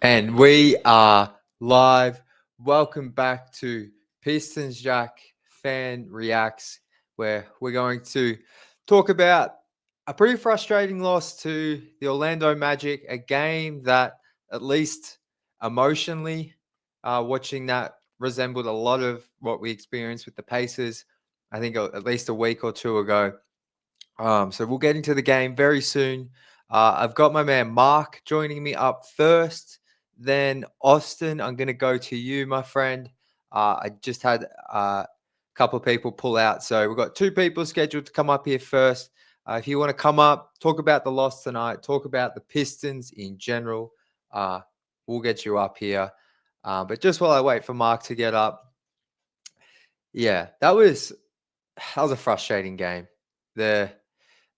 And we are live. Welcome back to Pistons Jack Fan Reacts, where we're going to talk about a pretty frustrating loss to the Orlando Magic, a game that, at least emotionally, watching that resembled a lot of what we experienced with the Pacers, I think at least a week or two ago. So we'll get into the game very soon. I've got my man Mark joining me up first. Then Austin, I'm going to go to you, my friend. I just had a couple of people pull out. So we've got two people scheduled to come up here first. If you want to come up, talk about the loss tonight, talk about the Pistons in general, we'll get you up here. But just while I wait for Mark to get up, yeah, that was a frustrating game. The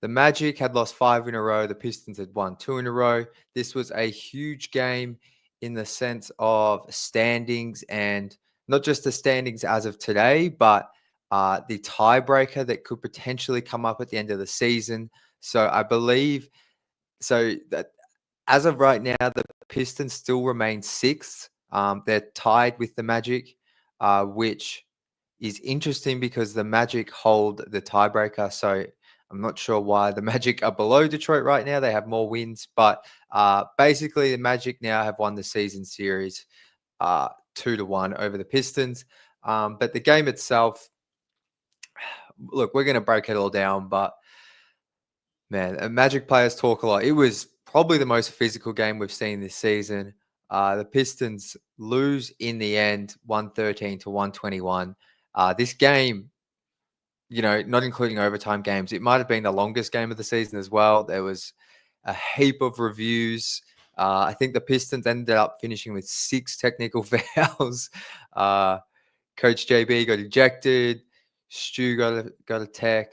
Magic had lost 5 in a row. The Pistons had won 2 in a row. This was a huge game in the sense of standings, and not just the standings as of today, but the tiebreaker that could potentially come up at the end of the season. So I believe that as of right now, the Pistons still remain sixth. They're tied with the Magic, which is interesting because the Magic hold the tiebreaker. So I'm not sure why the Magic are below Detroit right now. They have more wins, but basically the Magic now have won the season series 2-1 over the Pistons. But the game itself, look, we're going to break it all down, but man, Magic players talk a lot. It was probably the most physical game we've seen this season. The Pistons lose in the end, 113 to 121. This game, not including overtime games, it might have been the longest game of the season as well. There was a heap of reviews. I think the Pistons ended up finishing with 6 technical fouls. Coach JB got ejected. Stu got a tech.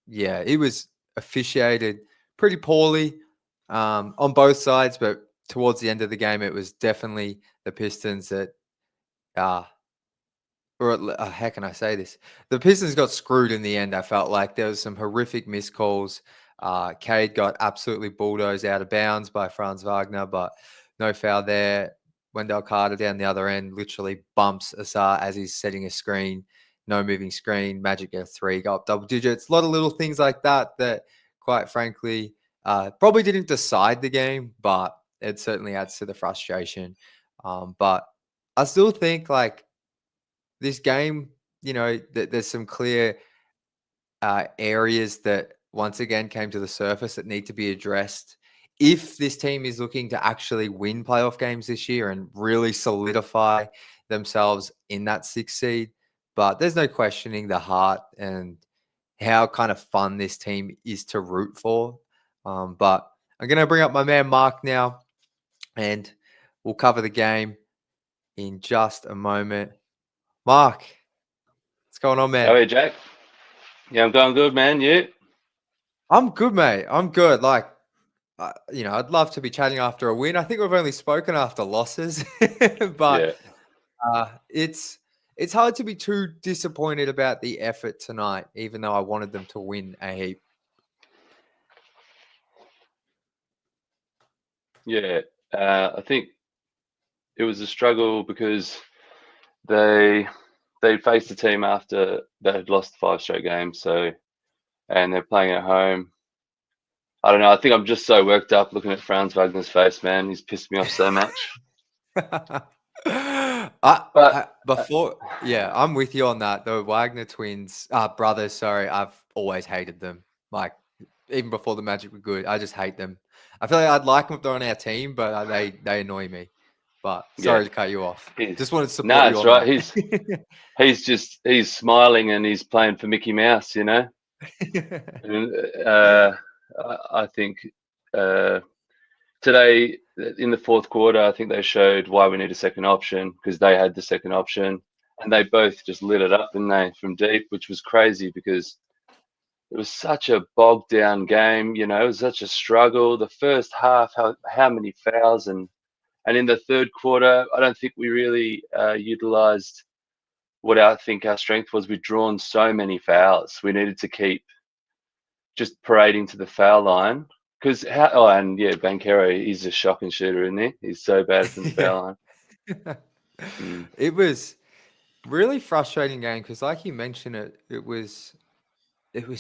Yeah, it was officiated pretty poorly on both sides, but towards the end of the game, it was definitely the Pistons that how can I say this? The Pistons got screwed in the end. I felt like there was some horrific miscalls. Cade got absolutely bulldozed out of bounds by Franz Wagner, but no foul there. Wendell Carter down the other end literally bumps Asar as he's setting a screen. No moving screen. Magic get a 3, go up double digits. A lot of little things like that, quite frankly, probably didn't decide the game, but it certainly adds to the frustration. But I still think this game, there's some clear areas that once again came to the surface that need to be addressed. If this team is looking to actually win playoff games this year and really solidify themselves in that 6th seed, but there's no questioning the heart and how kind of fun this team is to root for. But I'm going to bring up my man Mark now, and we'll cover the game in just a moment. Mark, what's going on, man? How are you, Jack? Yeah, I'm going good, man. You? I'm good, mate. I'm good. I'd love to be chatting after a win. I think we've only spoken after losses, but Yeah. it's hard to be too disappointed about the effort tonight, even though I wanted them to win a heap. Yeah. I think it was a struggle because they faced the team after they had lost 5 straight games. And they're playing at home. I don't know. I think I'm just so worked up looking at Franz Wagner's face, man. He's pissed me off so much. But I'm with you on that. The Wagner twins, brothers, sorry, I've always hated them. Like, even before the Magic were good, I just hate them. I feel like I'd like them if they're on our team, but they annoy me. But yeah, sorry to cut you off. he's Just wanted to support no, you it's on right. that. He's smiling and he's playing for Mickey Mouse, And, I think today in the 4th quarter, I think they showed why we need a second option because they had the second option and they both just lit it up, didn't they, from deep, which was crazy because it was such a bogged down game. It was such a struggle. The first half, how many fouls, and in the 3rd quarter, I don't think we really utilized what I think our strength was. We'd drawn so many fouls. We needed to keep just parading to the foul line. because how? Oh, and yeah, Banchero, he's a shocking shooter, isn't he? He's so bad from the Yeah. foul line. Mm, It was really frustrating game because, like you mentioned, it was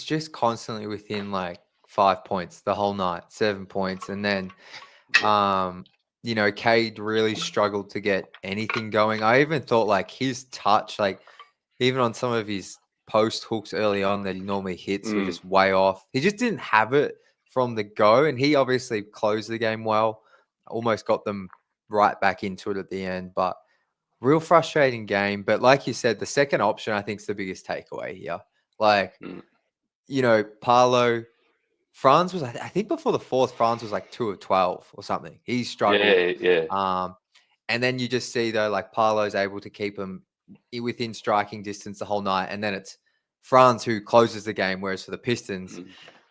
just constantly within like 5 points the whole night, 7 points, and then yeah. Cade really struggled to get anything going. I even thought like his touch, like even on some of his post hooks early on that he normally hits, were Mm, just way off. He just didn't have it from the go, and he obviously closed the game well, almost got them right back into it at the end, but. Real frustrating game, but like you said, the second option I think is the biggest takeaway here. Like, mm. Parlo, Franz was, I think before the fourth, Franz was like 2 of 12 or something. He struggled. Yeah, yeah. Um, and then you just see though, like Parlo's able to keep him within striking distance the whole night. And then it's Franz who closes the game. Whereas for the Pistons, Mm.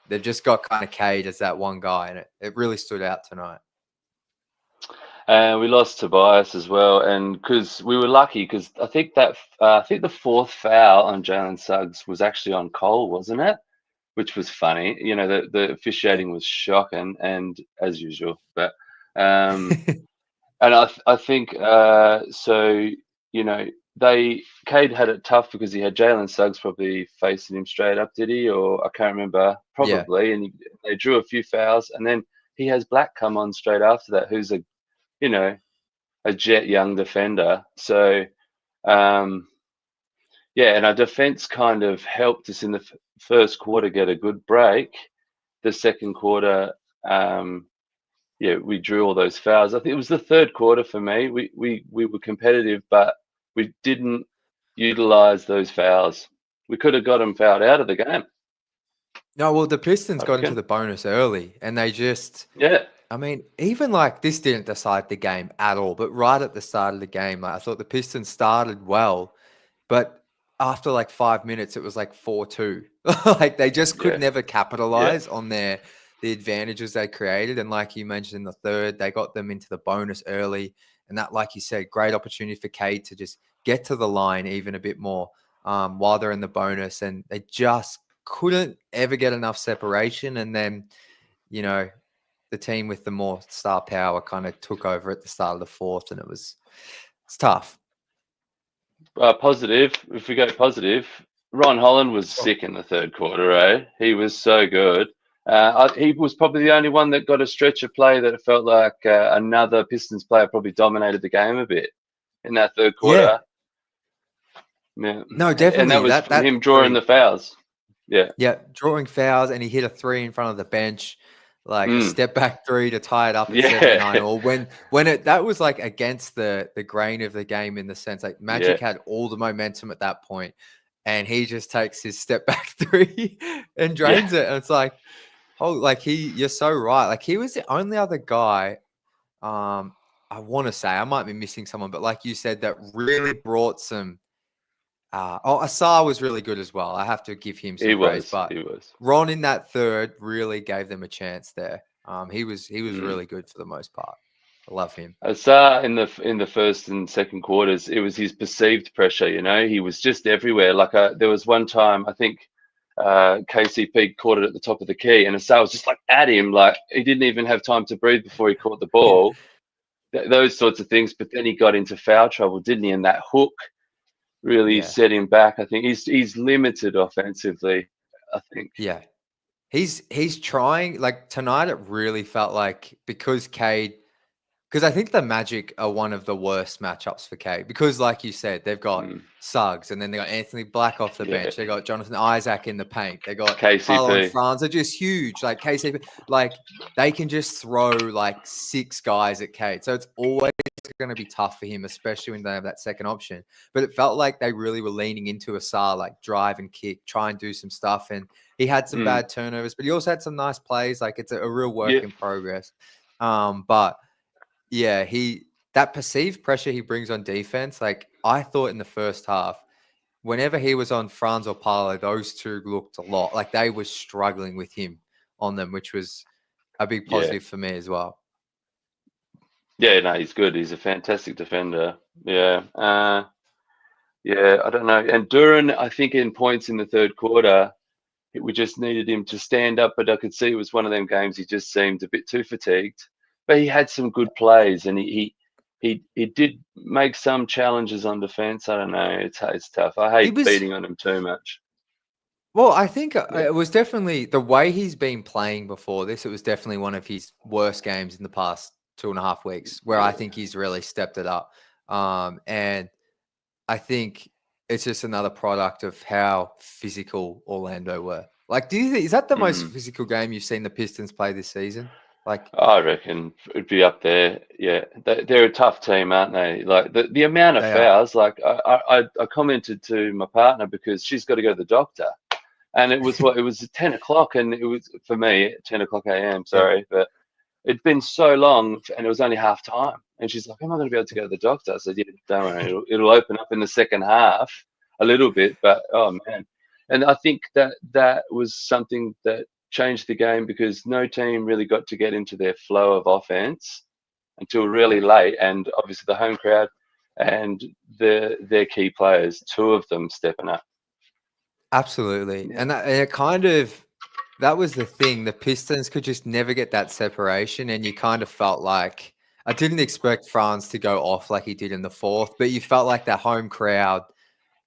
they've just got kind of Cade as that one guy. And it really stood out tonight. And we lost Tobias as well, and because we were lucky, because I think the fourth foul on Jalen Suggs was actually on Cole, wasn't it? Which was funny. The Yeah. officiating was shocking, and as usual. But um, and I think so. You know, Cade had it tough because he had Jalen Suggs probably facing him straight up, did he? Or I can't remember. Yeah. Probably, and they drew a few fouls, and then he has Black come on straight after that, who's you know a jet young defender. So um, yeah, and our defense kind of helped us in the first quarter get a good break. The second quarter, yeah, we drew all those fouls. I think it was the third quarter for me. We were competitive, but we didn't utilize those fouls. We could have got them fouled out of the game, No, well, the Pistons I got into reckon. the bonus early and they just, Yeah, I mean, even like this didn't decide the game at all, but right at the start of the game, like, I thought the Pistons started well, but after like 5 minutes, it was like 4-2. Like they just could yeah, never yeah. capitalize on the advantages they created. And like you mentioned in the third, they got them into the bonus early. And that, like you said, great opportunity for Cade to just get to the line even a bit more while they're in the bonus. And they just couldn't ever get enough separation. And then, you know, the team with the more star power kind of took over at the start of the fourth, and it's tough. Positive. If we go positive, Ron Holland was Oh, sick in the third quarter. He was so good. He was probably the only one that got a stretch of play that it felt like another Pistons player probably dominated the game a bit in that third yeah, quarter. Yeah, no, and that definitely was that him drawing three. the fouls. Yeah. Yeah, drawing fouls, and he hit a three in front of the bench, like a Mm. step back three to tie it up at Yeah. 79. Or when it that was like against the grain of the game in the sense like Yeah. Magic had all the momentum at that point, and he just takes his step back three and Yeah. drains it. And it's like, oh, like you're so right. Like he was the only other guy. I want to say I might be missing someone, but like you said, that really brought some. Asar was really good as well. I have to give him He some praise, was. but He was. Ron in that third really gave them a chance there. He was Mm. really good for the most part. I love him. I saw in the first and second quarters, it was his perceived pressure. He was just everywhere. Like there was one time I think KCP caught it at the top of the key, and Asar was just like at him, like he didn't even have time to breathe before he caught the Yeah, ball. Those sorts of things. But then he got into foul trouble, didn't he? And that hook really yeah, set him back. I think he's limited offensively. I think. yeah. He's trying like tonight. It really felt like because Cade. Because I think the Magic are one of the worst matchups for Cade. Because, like you said, they've got Mm, Suggs, and then they got Anthony Black off the yeah, bench. They got Jonathan Isaac in the paint. They got Paolo and KCP. Franz. They're just huge. Like KCP, like they can just throw like six guys at Cade. So it's always going to be tough for him, especially when they have that second option. But it felt like they really were leaning into Asar, like drive and kick, try and do some stuff. And he had some Mm, bad turnovers, but he also had some nice plays. Like it's a real work yeah, in progress. But yeah, that perceived pressure he brings on defense, like I thought in the first half, whenever he was on Franz or Paolo, those two looked a lot like they were struggling with him on them, which was a big yeah. positive for me as well. Yeah, no, he's good. He's a fantastic defender. Yeah. Yeah, I don't know. And Duran, I think in points in the third quarter, we just needed him to stand up. But I could see it was one of them games he just seemed a bit too fatigued. But he had some good plays, and he did make some challenges on defense. I don't know. It's tough. I He hate was beating on him too much. well. I think Yeah. it was definitely the way he's been playing before this. It was definitely one of his worst games in the past 2.5 weeks, where I Yeah. think he's really stepped it up. And I think it's just another product of how physical Orlando were. Like, do you think is that the most Mm. physical game you've seen the Pistons play this season? Like, I reckon it'd be up there. Yeah, they're a tough team, aren't they? Like the amount of they are. fouls. Like I commented to my partner because she's got to go to the doctor, and it was what it was 10 o'clock, and it was for me 10 o'clock a.m. Yeah. Sorry, but it'd been so long, and it was only half time, and she's like, "Am I going to be able to go to the doctor?" I said, "Yeah, don't worry, it'll open up in the second half a little bit, but oh man." And I think that was something that changed the game because no team really got to get into their flow of offense until really Yeah. late, and obviously the home crowd and their key players, two of them stepping up. Absolutely. Yeah. And it kind of that was the thing. The Pistons could just never get that separation. And you kind of felt like I didn't expect Franz to go off like he did in the fourth, but you felt like that home crowd,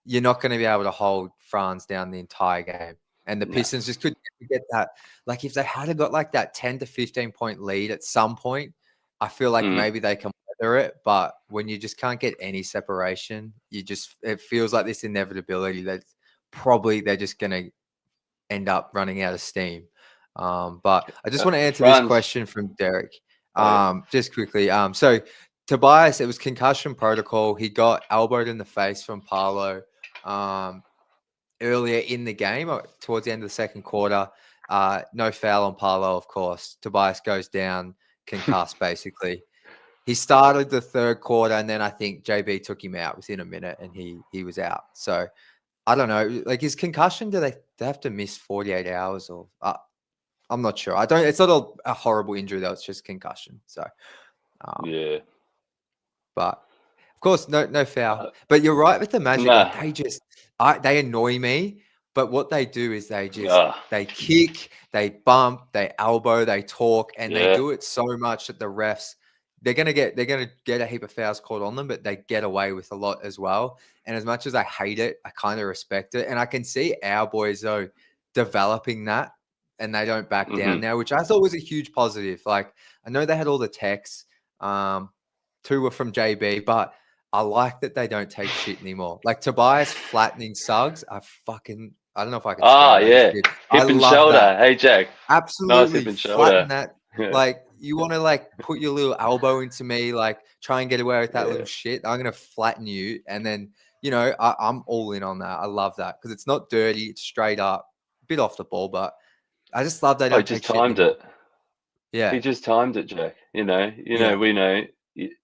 you're not going to be able to hold Franz down the entire game. And the No. Pistons just couldn't get that. Like if they had got like that 10 to 15 point lead at some point, I feel like Mm, maybe they can weather it. But when you just can't get any separation, it feels like this inevitability that probably they're just going to end up running out of steam. But I just want to answer this Franz. question from Derek. Oh yeah. Just quickly. So Tobias, it was concussion protocol. He got elbowed in the face from Paolo earlier in the game, towards the end of the second quarter. No foul on Paolo, of course. Tobias goes down, concussed, basically. He started the third quarter, and then I think JB took him out within a minute, and he was out. So I don't know. Like his concussion, do they have to miss 48 hours or? I'm not sure. I don't. It's not a horrible injury though. It's just concussion. So, um, Yeah. but of course, no foul. Uh, But you're right with the Magic. Like nah. they annoy me. But what they do is Ah. they kick, they bump, they elbow, they talk, and they Yeah. do it so much that the refs they're gonna get a heap of fouls called on them, but they get away with a lot as well. And as much as I hate it, I kind of respect it, and I can see our boys though developing that, and they don't back down Hmm. now, which I thought was a huge positive. Like I know they had all the texts. Um, Two were from JB, but I like that they don't take shit anymore. Like Tobias flattening Suggs, I don't know if I can swear, Ah, but I just yeah. did. I Hip and love that. shoulder. Hey, Jack. Nice hip Absolutely and flatten shoulder. that. Yeah. Like you want to like put your little elbow into me, like try and get away with that Yeah. little shit. I'm gonna flatten you, and then I'm all in on that. I love that because it's not dirty, it's straight up, bit off the ball, but I just love they Oh, he don't just take shit timed anymore. it. He Yeah, just timed it, Jack. yeah, We know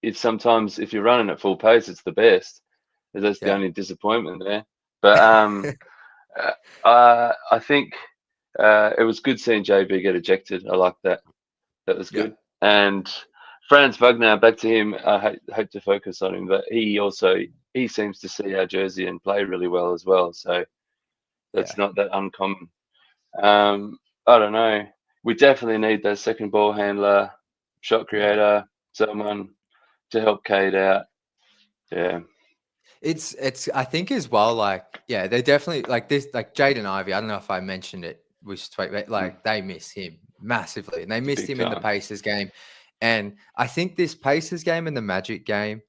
it's sometimes if you're running at full pace, it's the best. That's the yeah, only disappointment there. But I think it was good seeing JB get ejected. I like that. That was yeah, good. And Franz Wagner, back to him. I hope to focus on him, but he seems to see our jersey and play really well as well. So yeah, that's not that uncommon. I don't know. We definitely need that second ball handler, shot yeah. creator, someone to help Cade out. Yeah. It's I think as well, like, yeah, they definitely like this, like Jaden Ivey. I don't know if I mentioned it, but Mm, like they miss him massively, and they missed big him in the time. Pacers game. And I think this Pacers game and the Magic game,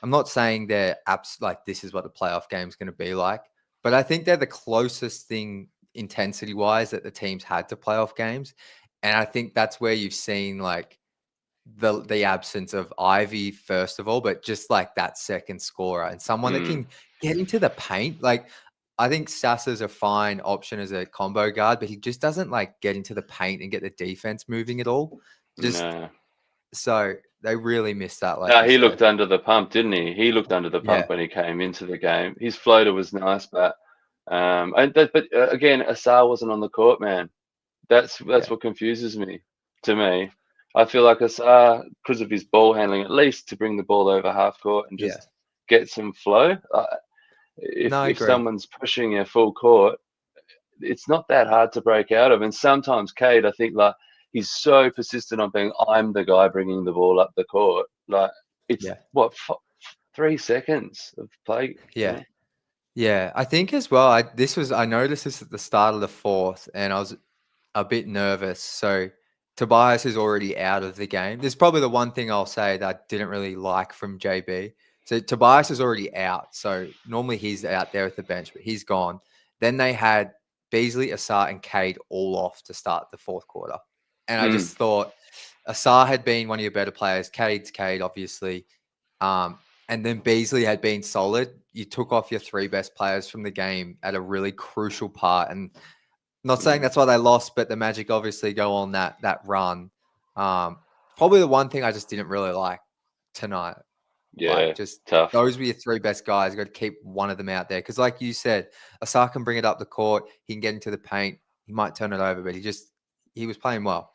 I'm not saying they're apps like this is what the playoff game is going to be like, but I think they're the closest thing intensity wise that the teams had to playoff games. And I think that's where you've seen like the absence of Ivy first of all, but just like that second scorer and someone that Mm, can get into the paint. Like I think Sasser's a fine option as a combo guard, but he just doesn't like get into the paint and get the defense moving at all. Just no. so they really missed that, like No, you he said. looked under the pump, didn't he? He looked under the Yeah, pump when he came into the game. His floater was nice, but again, Asar wasn't on the court, man. That's yeah, what confuses me. To me, I feel like Asar, because of his ball handling, at least to bring the ball over half court and yeah. just get some flow. No, I If agree. someone's pushing you full court, it's not that hard to break out of. And sometimes Cade, I think, like he's so persistent on being, I'm the guy bringing the ball up the court. Like it's Yeah. what 3 seconds of play, you Yeah. know? Yeah. I think as well, I noticed this at the start of the fourth, and I was a bit nervous. So Tobias is already out of the game. This is probably the one thing I'll say that I didn't really like from JB. So Tobias is already out. So normally he's out there at the bench, but he's gone. Then they had Beasley, Assar, and Cade all off to start the fourth quarter. And I Mm, just thought Assar had been one of your better players. Cade's Cade, obviously. And then Beasley had been solid. You took off your three best players from the game at a really crucial part. And not saying mm, that's why they lost, but the Magic obviously go on that run. Probably the one thing I just didn't really like tonight. yeah, Like, just tough. those were your three best guys. You got to keep one of them out there because, like you said, Asar can bring it up the court. He can get into the paint. He might turn it over, but he was playing well.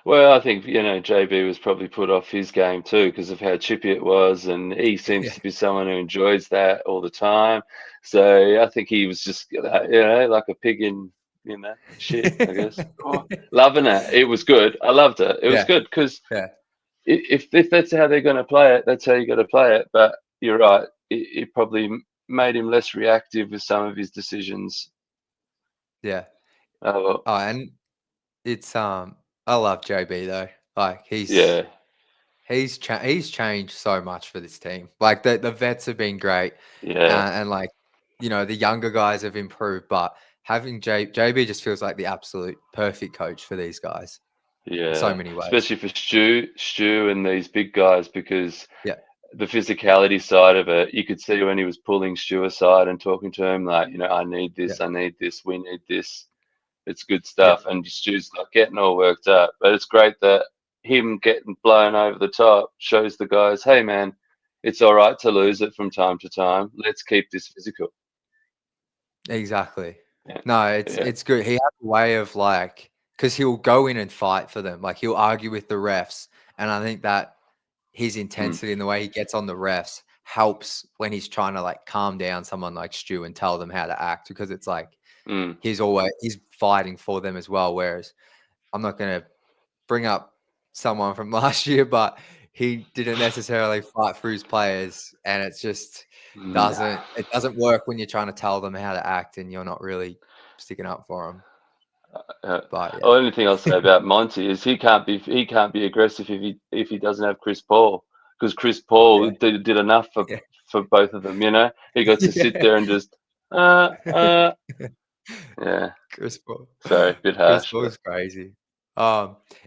Well, I think, JB was probably put off his game too because of how chippy it was, and he seems Yeah, to be someone who enjoys that all the time. So I think he was just, like a pig in shit, I guess. Oh, loving it. It was good. I loved it. It was yeah, good because yeah, if that's how they're going to play it, that's how you got to play it. But you're right. It probably made him less reactive with some of his decisions. yeah. Oh, well, Oh, and it's I love JB though. Like yeah, he's changed so much for this team. Like the vets have been great, yeah, and like the younger guys have improved, but having JB just feels like the absolute perfect coach for these guys in so yeah. many ways. Especially for Stu, and these big guys because Yeah, the physicality side of it, you could see when he was pulling Stu aside and talking to him like, yeah, I need this, we need this. It's good yeah, stuff. And Stu's like getting all worked up. But it's great that him getting blown over the top shows the guys, hey man, it's all right to lose it from time to time. Let's keep this physical. exactly. Yeah. No, Yeah. it's good. He has a way of like because he'll go in and fight for them. Like he'll argue with the refs, and I think that his Mm, intensity and the way he gets on the refs helps when he's trying to like calm down someone like Stu and tell them how to act because it's like mm, he's fighting for them as well. Whereas I'm not going to bring up someone from last year, but he didn't necessarily fight for his players, and it's just mm. it doesn't work when you're trying to tell them how to act and you're not really sticking up for them. Uh, But yeah, only thing I'll say about Monty is he can't be aggressive if he doesn't have Chris Paul because Chris Paul yeah, did enough yeah, for both of them. He got to sit there and just uh yeah. uh yeah. Chris Paul. Sorry, a bit Chris harsh, but Paul's crazy.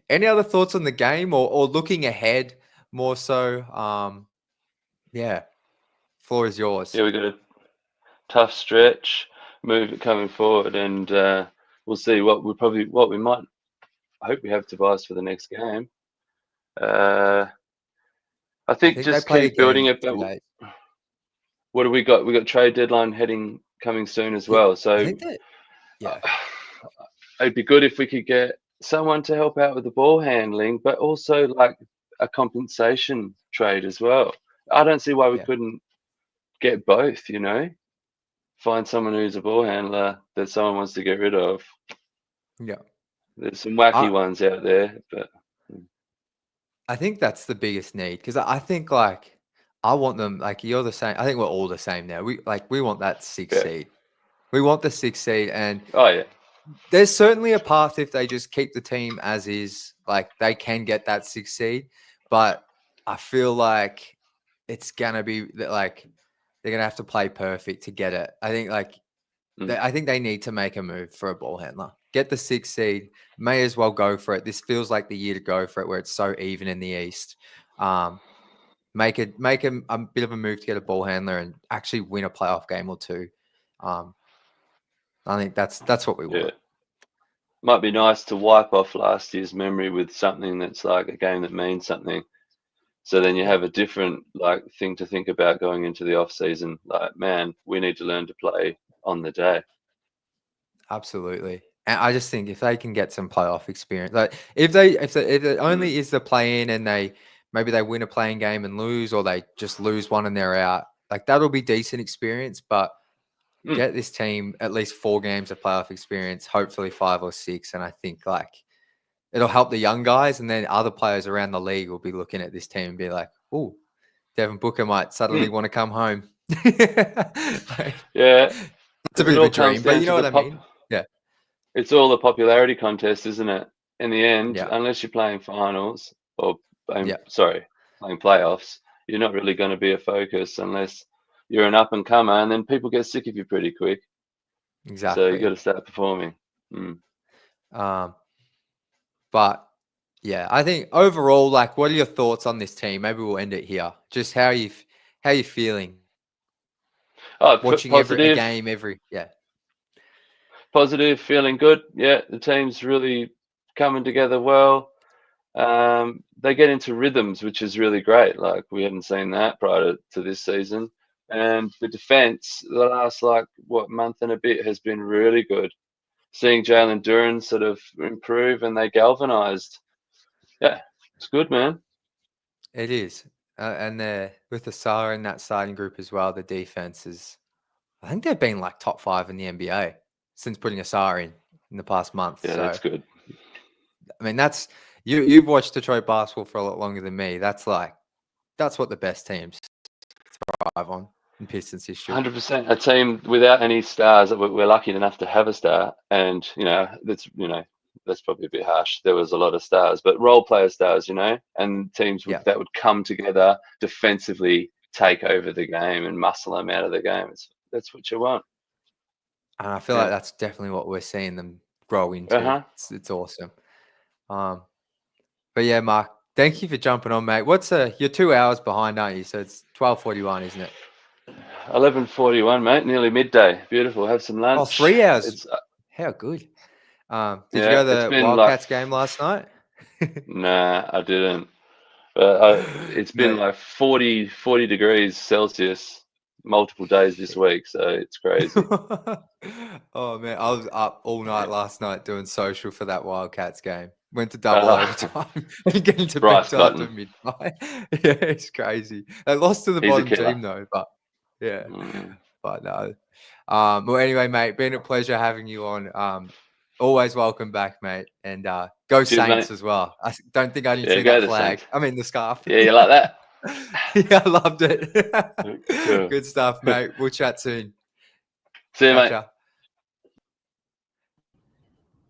Any other thoughts on the game or looking ahead more so? Yeah, floor is yours. yeah, we got a tough stretch move it coming forward, and we'll see what we might. I hope we have Tobias for the next game. Uh, I I think think they just play keep building again it. But 2 days. what do we got? We got trade deadline coming soon as Yeah, well. I So think that. Yeah, uh, it'd be good if we could get someone to help out with the ball handling, but also like a compensation trade as well. I don't see why we yeah, couldn't get both. Find someone who's a ball handler that someone wants to get rid of. yeah. There's some wacky I ones out there, but I think that's the biggest need because I think like I want them like you're the same. I think we're all the same now. We want that six yeah. seed. We want the six seed, and Oh yeah. there's certainly a path if they just keep the team as is, like they can get that six seed. But I feel like it's gonna be like they're gonna have to play perfect to get it. I think like Mm, I think they need to make a move for a ball handler. Get the six seed. May as well go for it. This feels like the year to go for it, where it's so even in the East. Um, make a bit of a move to get a ball handler and actually win a playoff game or two. Um, I think that's what we yeah. want. Might be nice to wipe off last year's memory with something that's like a game that means something. So then you Yeah. have a different like thing to think about going into the off season. Like, man, we need to learn to play on the day. Absolutely. And I just think if they can get some playoff experience, like if it Mm, only is the play in and maybe they win a playing game and lose, or they just lose one and they're out, like that'll be decent experience. But get this team at least 4 games of playoff experience, hopefully 5 or 6. And I think like it'll help the young guys, and then other players around the league will be looking at this team and be like, "Oh, Devin Booker might suddenly want to come home." Like, Yeah, it's a because bit it of a all comes dream, but down you to know the what I mean? Yeah, It's all a popularity contest, isn't it? In the end, yeah, unless you're playing finals or yeah, playing playoffs, you're not really going to be a focus unless you're an up and comer, and then people get sick of you pretty quick. So you got exactly. to start performing. Mm. Um, but yeah, I think overall, like, what are your thoughts on this team? Maybe we'll end it here. Just how you feeling Oh, watching a positive, game every positive, feeling good. Yeah, the team's really coming together well. They get into rhythms, which is really great. Like we haven't seen that prior to this season. And the defense, the last month and a bit has been really good. Seeing Jalen Duren sort of improve and they galvanized. Yeah, it's good, man. It is. And with the Asar in that starting group as well, the defense is, I think they've been like top 5 in the NBA since putting Asar in the past month. Yeah, So, that's good. I mean, you've watched Detroit basketball for a lot longer than me. That's what the best teams thrive on in Pistons history. 100%. A team without any stars. We're lucky enough to have a star, and that's probably a bit harsh. There was a lot of stars, but role player stars, and teams Yeah. that would come together defensively, take over the game, and muscle them out of the game. That's what you want. And I feel like Yeah. that's definitely what we're seeing them grow Uh into. huh. It's awesome. Um, but yeah, Mark, thank you for jumping on, mate. You're 2 hours behind, aren't you? So it's 12:41, isn't it? 11:41, mate. Nearly midday. Beautiful. Have some Oh, lunch. 3 hours. It's How good. Did you yeah. go to It's the been like Wildcats game last night? nah, I didn't. But it's been Mate. like 40 degrees Celsius multiple days this week, so it's crazy. Oh man, I was up all night last night doing social for that Wildcats game. Went to double Uh, overtime and getting to bed Bryce till after Button, midnight. Yeah, it's crazy. They lost to the he's a bottom killer. team though, but yeah. Mm. But no. Well, anyway, mate, been a pleasure having you on. Always welcome back, mate. And go Cheers, mate. Saints as well. Don't think I didn't Yeah, see go that the flag. Saints. I mean the scarf. Yeah, you like that? Yeah, I loved it. Cool. Good stuff, mate. We'll chat soon. See you, mate. Catch ya.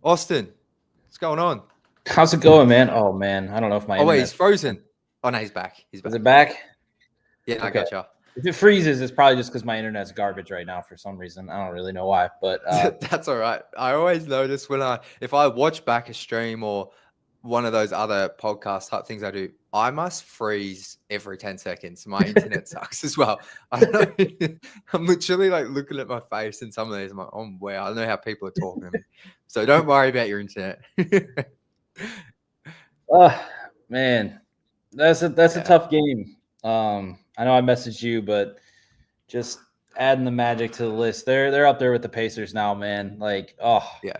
Austin, what's going on? How's it going, man? Oh man, I don't know if my Oh wait, he's internet's frozen. Oh no, he's back. He's Is back. it back? Yeah, I Okay. gotcha. If it freezes, it's probably just because my internet's garbage right now for some reason. I don't really know why, but That's all right. I always notice if I watch back a stream or one of those other podcast type things I do, I must freeze every 10 seconds. My internet sucks as well. I don't know. I'm literally like looking at my face in some of these. I'm like, oh wow, I don't know how people are talking to me. So don't worry about your internet. man, that's a Yeah. tough game. I know I messaged you, but just adding the Magic to the list. They're up there with the Pacers now, man. Like, Yeah.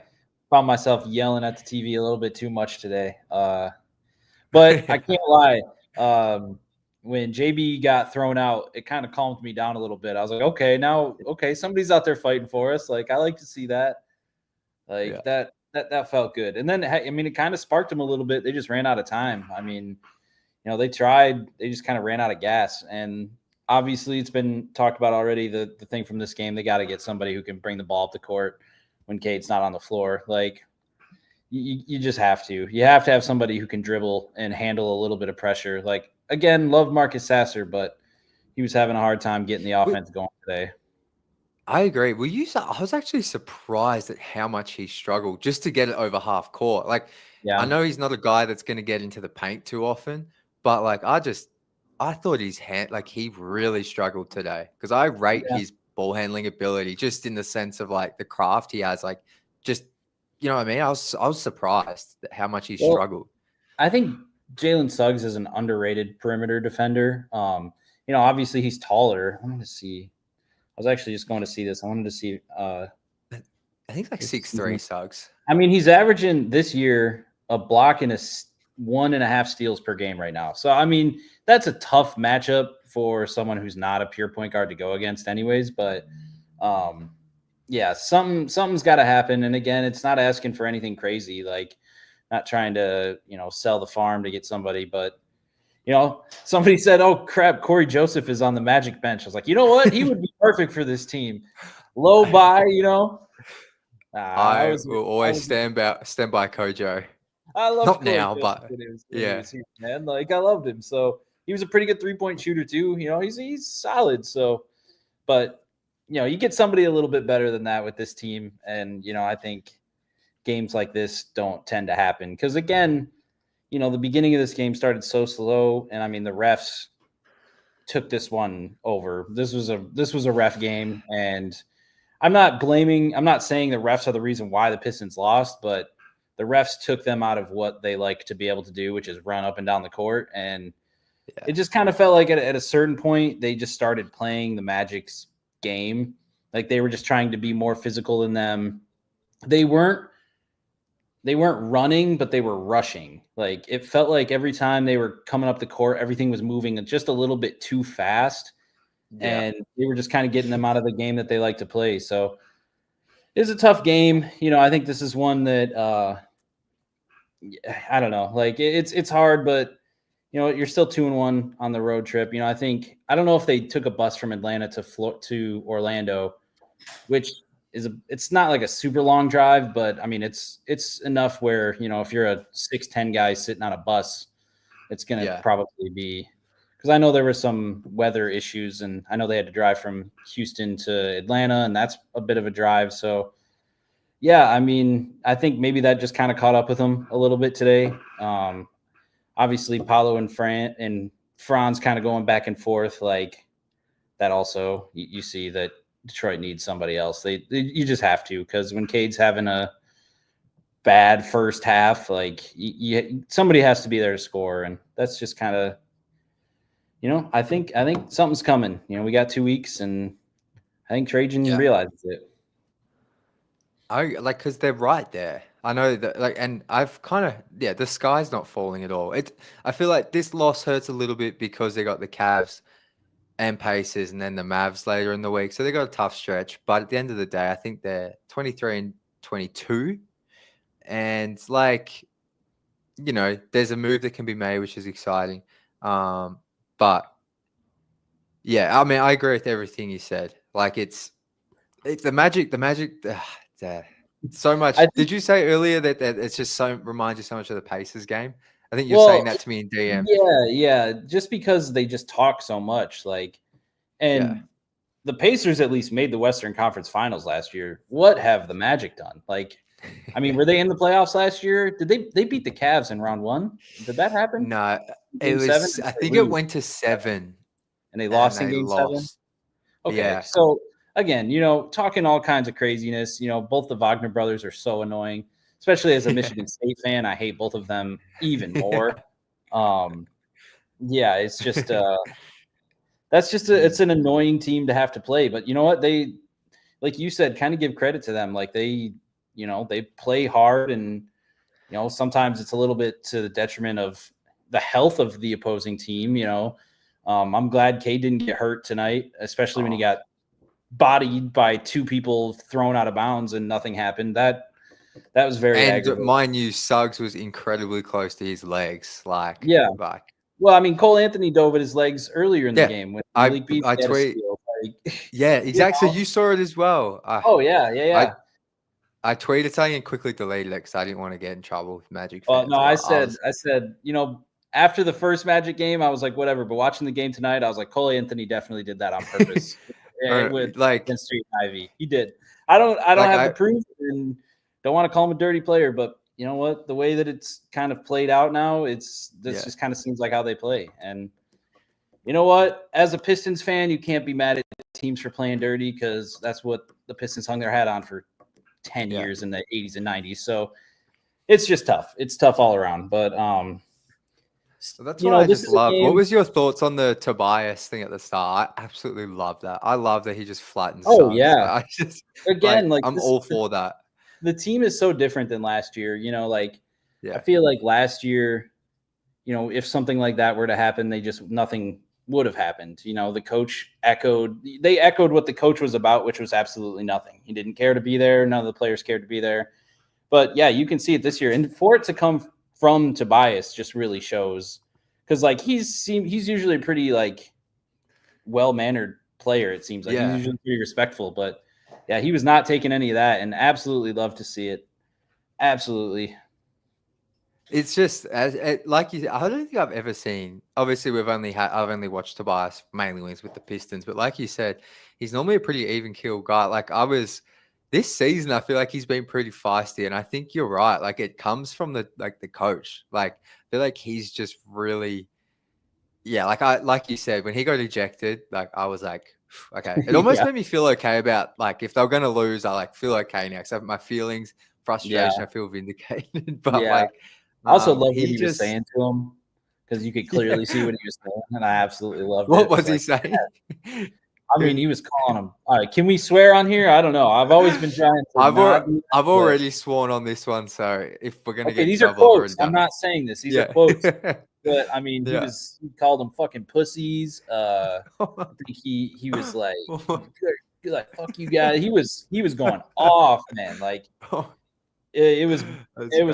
found myself yelling at the TV a little bit too much today. But I can't lie. When JB got thrown out, it kind of calmed me down a little bit. I was like, okay, somebody's out there fighting for us. Like, I like to see that. Like Yeah. that felt good. And then I mean, it kind of sparked them a little bit. They just ran out of time. I mean, they tried. They just kind of ran out of gas. And obviously, it's been talked about already. The thing from this game, they got to get somebody who can bring the ball up the court when Cade's not on the floor. Like, you just have to. You have to have somebody who can dribble and handle a little bit of pressure. Like, again, love Marcus Sasser, but he was having a hard time getting the offense going today. I agree. I was actually surprised at how much he struggled just to get it over half court. Like, Yeah. I know he's not a guy that's going to get into the paint too often, but like, I thought he really struggled today because I rate his ball handling ability just in the sense of like the craft he has. Like, just, you know what I mean? I was surprised at how much he struggled. I think Jalen Suggs is an underrated perimeter defender. Obviously he's taller. I wanted to see. I was actually just going to see this. I wanted to see. I think like 6'3" Suggs. I mean, he's averaging this year a block and 1.5 steals per game right now. So, I mean, that's a tough matchup for someone who's not a pure point guard to go against anyways. But yeah, something's got to happen. And again, it's not asking for anything crazy, like not trying to, sell the farm to get somebody, but somebody said, "Oh crap, Corey Joseph is on the Magic bench." I was like, you know what? He would be perfect for this team. Low buy, I will always stand by Kojo. I loved Not Corey now, Joseph but when he yeah. was here, man. Like I loved him. So he was a pretty good 3-point shooter too. He's solid. So, but you get somebody a little bit better than that with this team, and I think games like this don't tend to happen because again, the beginning of this game started so slow, and I mean the refs took this one over. This was a ref game, and I'm not saying the refs are the reason why the Pistons lost, but the refs took them out of what they like to be able to do, which is run up and down the court. And it just kind of felt like at a certain point, they just started playing the Magic's game. Like they were just trying to be more physical than them. They weren't running, but they were rushing. Like it felt like every time they were coming up the court, everything was moving just a little bit too fast. Yeah. And they were just kind of getting them out of the game that they like to play. So it's a tough game. I think this is one that I don't know. Like it's hard, but you're still 2-1 on the road trip. I don't know if they took a bus from Atlanta to Orlando, which it's not like a super long drive, but I mean it's enough where if you're a 6'10" guy sitting on a bus, it's gonna probably be. Because I know there were some weather issues, and I know they had to drive from Houston to Atlanta, and that's a bit of a drive. So, yeah, I mean, I think maybe that just kind of caught up with them a little bit today. Obviously, Paolo and Franz kind of going back and forth like that. Also, you see that Detroit needs somebody else. You just have to, because when Cade's having a bad first half, like somebody has to be there to score, and that's just kind of. I think something's coming. We got 2 weeks, and I think Trajan realizes it. Because they're right there. I know that, and I've kind of, the sky's not falling at all. I feel like this loss hurts a little bit because they got the Cavs and Pacers, and then the Mavs later in the week, so they got a tough stretch. But at the end of the day, I think they're 23-22, and there's a move that can be made, which is exciting. But yeah, I mean, I agree with everything you said. Like it's the Magic. So much. Did you say earlier that it's just reminds you so much of the Pacers game? I think you're saying that to me in DM. Yeah. Just because they just talk so much, the Pacers at least made the Western Conference Finals last year. What have the Magic done? I mean, were they in the playoffs last year? Did they beat the Cavs in round 1? Did that happen? No, Game it was. 7? I think it went to 7, and they lost in Game 7. Okay, so again, talking all kinds of craziness. Both the Wagner brothers are so annoying, especially as a Michigan State fan. I hate both of them even more. It's just it's an annoying team to have to play. But you know what? They, like you said, kind of give credit to them. Like they play hard, and sometimes it's a little bit to the detriment of the health of the opposing team. I'm glad Cade didn't get hurt tonight, especially when he got bodied by 2 people thrown out of bounds and nothing happened. That was very aggravating. Mind you, Suggs was incredibly close to his legs. Well, I mean, Cole Anthony dove at his legs earlier in the game when Malik Beasley had a steal. Yeah, exactly. So you saw it as well. Yeah. I tweeted something and quickly deleted it because I didn't want to get in trouble with Magic Well, fans. no, I said, after the first Magic game, I was like, whatever. But watching the game tonight, I was like, Cole Anthony definitely did that on purpose. Against Street Ivy, he did. I don't have the proof, and don't want to call him a dirty player, but you know what? The way that it's kind of played out now, just kind of seems like how they play. And you know what? As a Pistons fan, you can't be mad at teams for playing dirty, because that's what the Pistons hung their hat on for 10 years in the 80s and 90s. So it's just tough. It's tough all around. But so that's what I just love. What was your thoughts on the Tobias thing at the start? I absolutely love that. I love that he just flattens. Yeah. I'm all for that. The team is so different than last year. I feel like last year, if something like that were to happen, nothing would have happened. You know, the coach echoed what the coach was about, which was absolutely nothing. He didn't care to be there. None of the players cared to be there. But yeah, you can see it this year. And for it to come from Tobias just really shows, because like he's usually a pretty like well-mannered player. It seems like he's usually pretty respectful, but yeah, he was not taking any of that, and absolutely love to see it. Absolutely. It's just like you. I don't think I've ever seen. Obviously, I've only watched Tobias mainly when he's with the Pistons, but like you said, he's normally a pretty even keel guy. Like this season, I feel like he's been pretty feisty, and I think you're right. Like it comes from the coach. Like I feel like he's just really, like you said, when he got ejected, like I was like, okay. It almost made me feel okay about like if they're gonna lose, I like feel okay now. Except my feelings, frustration, I feel vindicated. But like. I also love what he just was saying to him, because you could clearly see what he was saying, and I absolutely loved it. What was he saying? I mean, he was calling him. All right, can we swear on here? I don't know. I've always been trying to. I've already sworn on this one, so if we're gonna get these trouble, are quotes. I'm not saying this. These are quotes. But I mean, he called them fucking pussies. I think he was like fuck you guys. He was going off, man. Like it was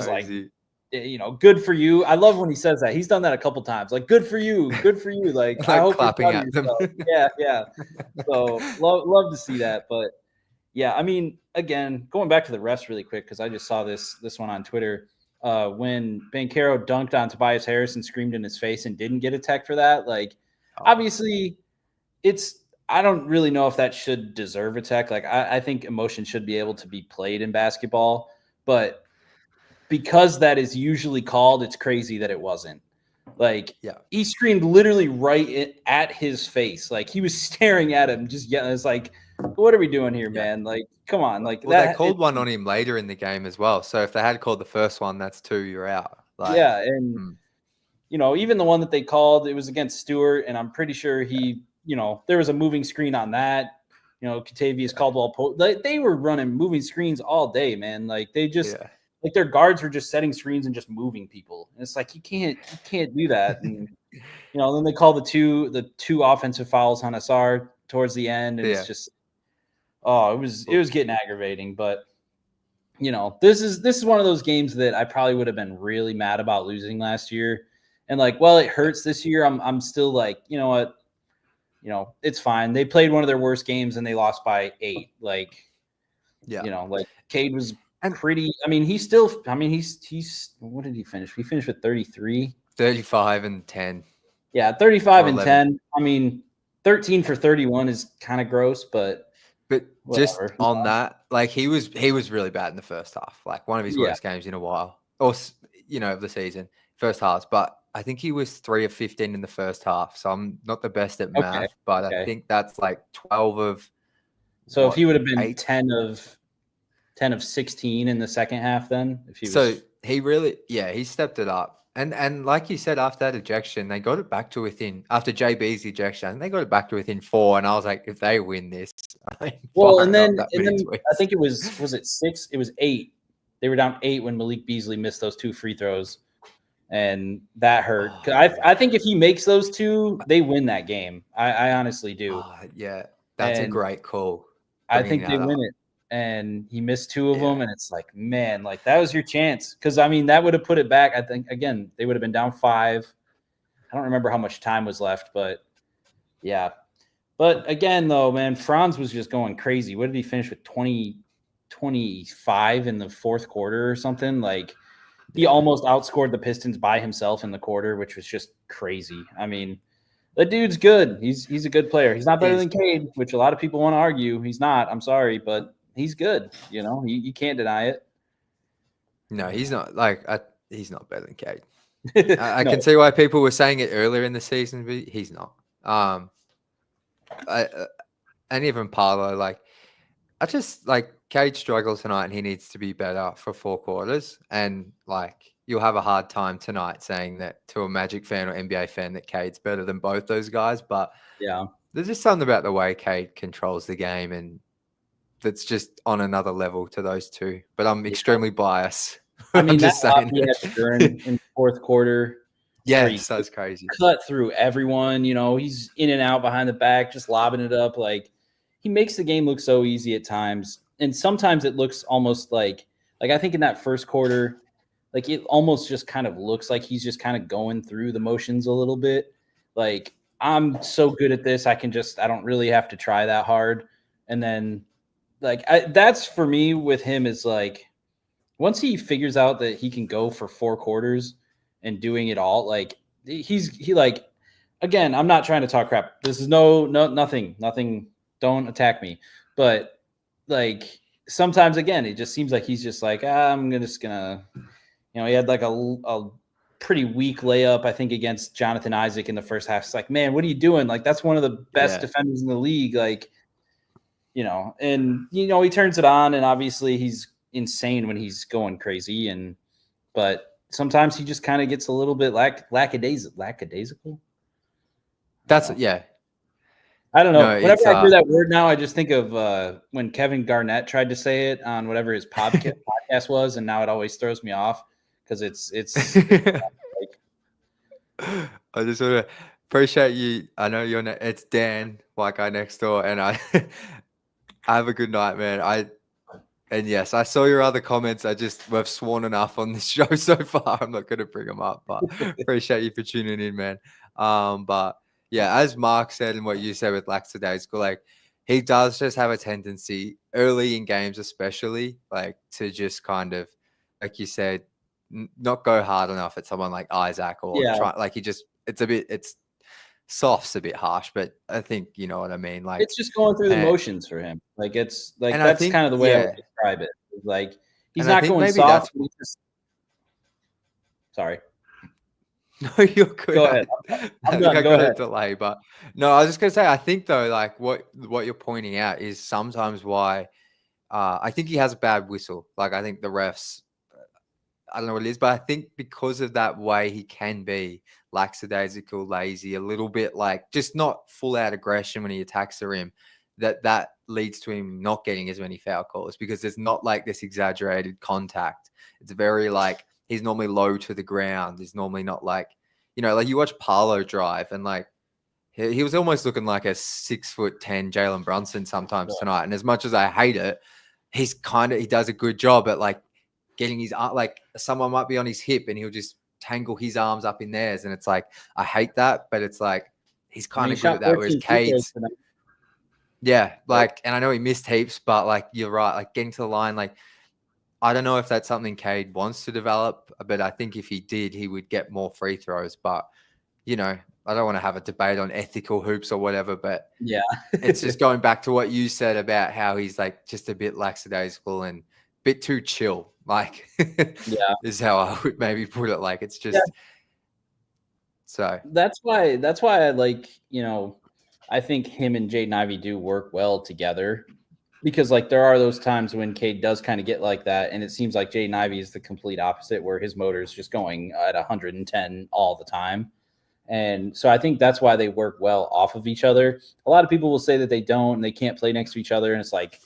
like, you know, good for you. I love when he says that. He's done that a couple times. Like, good for you. Like I hope clapping you're proud at of them. yourself. Yeah. So love to see that. But yeah, I mean, again, going back to the refs really quick, because I just saw this one on Twitter. When Banchero dunked on Tobias Harris and screamed in his face and didn't get a tech for that, like obviously I don't really know if that should deserve a tech. Like I think emotion should be able to be played in basketball, but because that is usually called, it's crazy that it wasn't. Like he screamed literally right at his face. Like he was staring at him, just yelling. It's like, what are we doing here, man? Like, come on. Like they called one on him later in the game as well. So if they had called the first one, that's 2, you're out. Like, and you know, even the one that they called, it was against Stewart, and I'm pretty sure there was a moving screen on that. You know, Kentavious Caldwell, they were running moving screens all day, man. Like they just like their guards were just setting screens and just moving people. And it's like you can't do that. And you know, then they call the two offensive fouls on Asar towards the end, and it's just it was getting aggravating. But you know, this is one of those games that I probably would have been really mad about losing last year. And like, while it hurts this year, I'm still like, you know what? You know, it's fine. They played one of their worst games and they lost by 8. Like, you know, like Cade was pretty. I mean, he's what did he finish? He finished with 33, 35 and 10. Yeah, 35 and 10. I mean, 13 for 31 is kind of gross, but just on that, like he was really bad in the first half. Like one of his worst games in a while, or you know, of the season, first halves. But I think he was 3 of 15 in the first half. So I'm not the best at math, but I think that's like 12 of. So if he would have been 10 of 16 in the second half, then if he was. He really, he stepped it up. And like you said, after that ejection, they got it back to within, after JB's ejection, I think they got it back to within 4. And I was like, if they win this. And then I think it was it 6? It was 8. They were down 8 when Malik Beasley missed those 2 free throws. And that hurt. I think if he makes those 2, they win that game. I honestly do. That's a great call. I think they win it. And he missed 2 of them. And it's like, man, like that was your chance. Because, I mean, that would have put it back. I think, again, they would have been down 5. I don't remember how much time was left. But, yeah. But, again, though, man, Franz was just going crazy. What did he finish with? 25 in the fourth quarter or something? Like, he almost outscored the Pistons by himself in the quarter, which was just crazy. I mean, the dude's good. He's a good player. He's not better than Cade, which a lot of people want to argue. He's not. I'm sorry, but he's good. You know, you can't deny it. No, he's not. Like, he's not better than Cade. I can see why people were saying it earlier in the season, but he's not. And even Paolo, like, I just like Cade struggles tonight, and he needs to be better for 4 quarters. And like, you'll have a hard time tonight saying that to a Magic fan or NBA fan that Cade's better than both those guys. But there's just something about the way Cade controls the game, and that's just on another level to those two. But I'm extremely biased. I mean, just that he had during in the fourth quarter. Yes, that's crazy. Cut through everyone. He's in and out behind the back, just lobbing it up. Like, he makes the game look so easy at times, and sometimes it looks almost like I think in that first quarter, like it almost just kind of looks like he's just kind of going through the motions a little bit. Like, I'm so good at this, I don't really have to try that hard. And then, like, that's for me with him is like, once he figures out that he can go for 4 quarters and doing it all, like he like, again, I'm not trying to talk crap. This is nothing. Don't attack me. But like sometimes, again, it just seems like he's just like, I'm just gonna, he had like a pretty weak layup, I think, against Jonathan Isaac in the first half. It's like, man, what are you doing? Like, that's one of the best defenders in the league. Like, and he turns it on, and obviously he's insane when he's going crazy, but sometimes he just kind of gets a little bit lackadaisical. That's I don't know. No, Whenever I hear that word now, I just think of when Kevin Garnett tried to say it on whatever his podcast was, and now it always throws me off because it's like, I just want to appreciate you. I know it's Dan, white guy next door, and I have a good night, man. And yes, I saw your other comments. We've sworn enough on this show so far. I'm not going to bring them up, but appreciate you for tuning in, man. But yeah, as Mark said and what you said with lackadaisical, like he does just have a tendency early in games, especially like to just kind of, like you said, not go hard enough at someone like Isaac or try, like it's soft's a bit harsh, but I think you know what I mean. Like it's just going through the motions for him. Like it's like that's kind of the way I would describe it. Like he's not going soft. Sorry. No, you're good. Go ahead. I got a delay, but no, I was just gonna say, I think though, like what you're pointing out is sometimes why I think he has a bad whistle. Like I think the refs, I don't know what it is, but I think because of that way he can be lackadaisical, lazy, a little bit like just not full out aggression when he attacks the rim, that leads to him not getting as many foul calls because there's not like this exaggerated contact. It's very like he's normally low to the ground. He's normally not like, like you watch Paolo drive and like he was almost looking like a 6'10" Jalen Brunson sometimes tonight. And as much as I hate it, he does a good job at like getting his like someone might be on his hip and he'll just tangle his arms up in theirs. And it's like, I hate that, but it's like, he's kind of good at that. Whereas Cade's, and I know he missed heaps, but like, you're right. Like getting to the line, like, I don't know if that's something Cade wants to develop, but I think if he did, he would get more free throws. But, I don't want to have a debate on ethical hoops or whatever, but it's just going back to what you said about how he's like just a bit lackadaisical and a bit too chill. Like, is how I would maybe put it. Like, it's just so. That's why I like, I think him and Jaden Ivey do work well together. Because like there are those times when Cade does kind of get like that, and it seems like Jaden Ivey is the complete opposite, where his motor is just going at 110 all the time. And so I think that's why they work well off of each other. A lot of people will say that they don't and they can't play next to each other, and it's like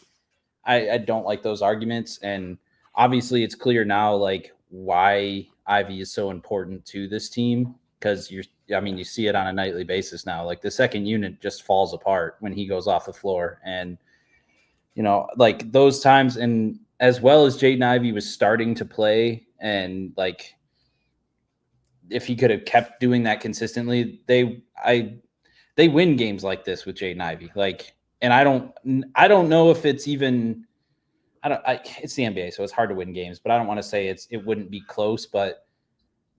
I don't like those arguments. And obviously it's clear now like why Ivey is so important to this team, because you see it on a nightly basis now. Like the second unit just falls apart when he goes off the floor, and like those times, and as well as Jaden Ivey was starting to play, and like if he could have kept doing that consistently, they win games like this with Jaden Ivey. Like, and I don't know if it's even it's the NBA, so it's hard to win games, but I don't want to say it wouldn't be close, but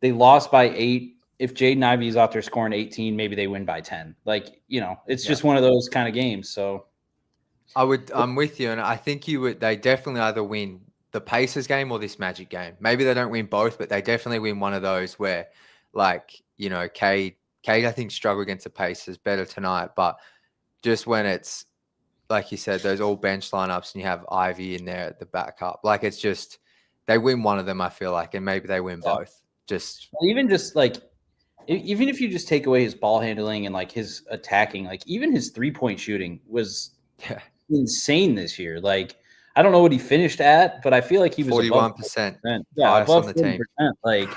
they lost by 8. If Jaden Ivey is out there scoring 18, maybe they win by 10. Like, it's just one of those kind of games. So I'm with you, and I think they definitely either win the Pacers game or this Magic game. Maybe they don't win both, but they definitely win one of those where, like, Cade I think struggled against the Pacers better tonight, but just when it's like you said, those all bench lineups and you have Ivy in there at the backup, like it's just they win one of them, I feel like, and maybe they win both. Even if you just take away his ball handling and like his attacking, like even his 3-point shooting was insane this year. Like, I don't know what he finished at, but I feel like he was above 41%. 40%. Yeah, Highest on above the team. 40%. Like,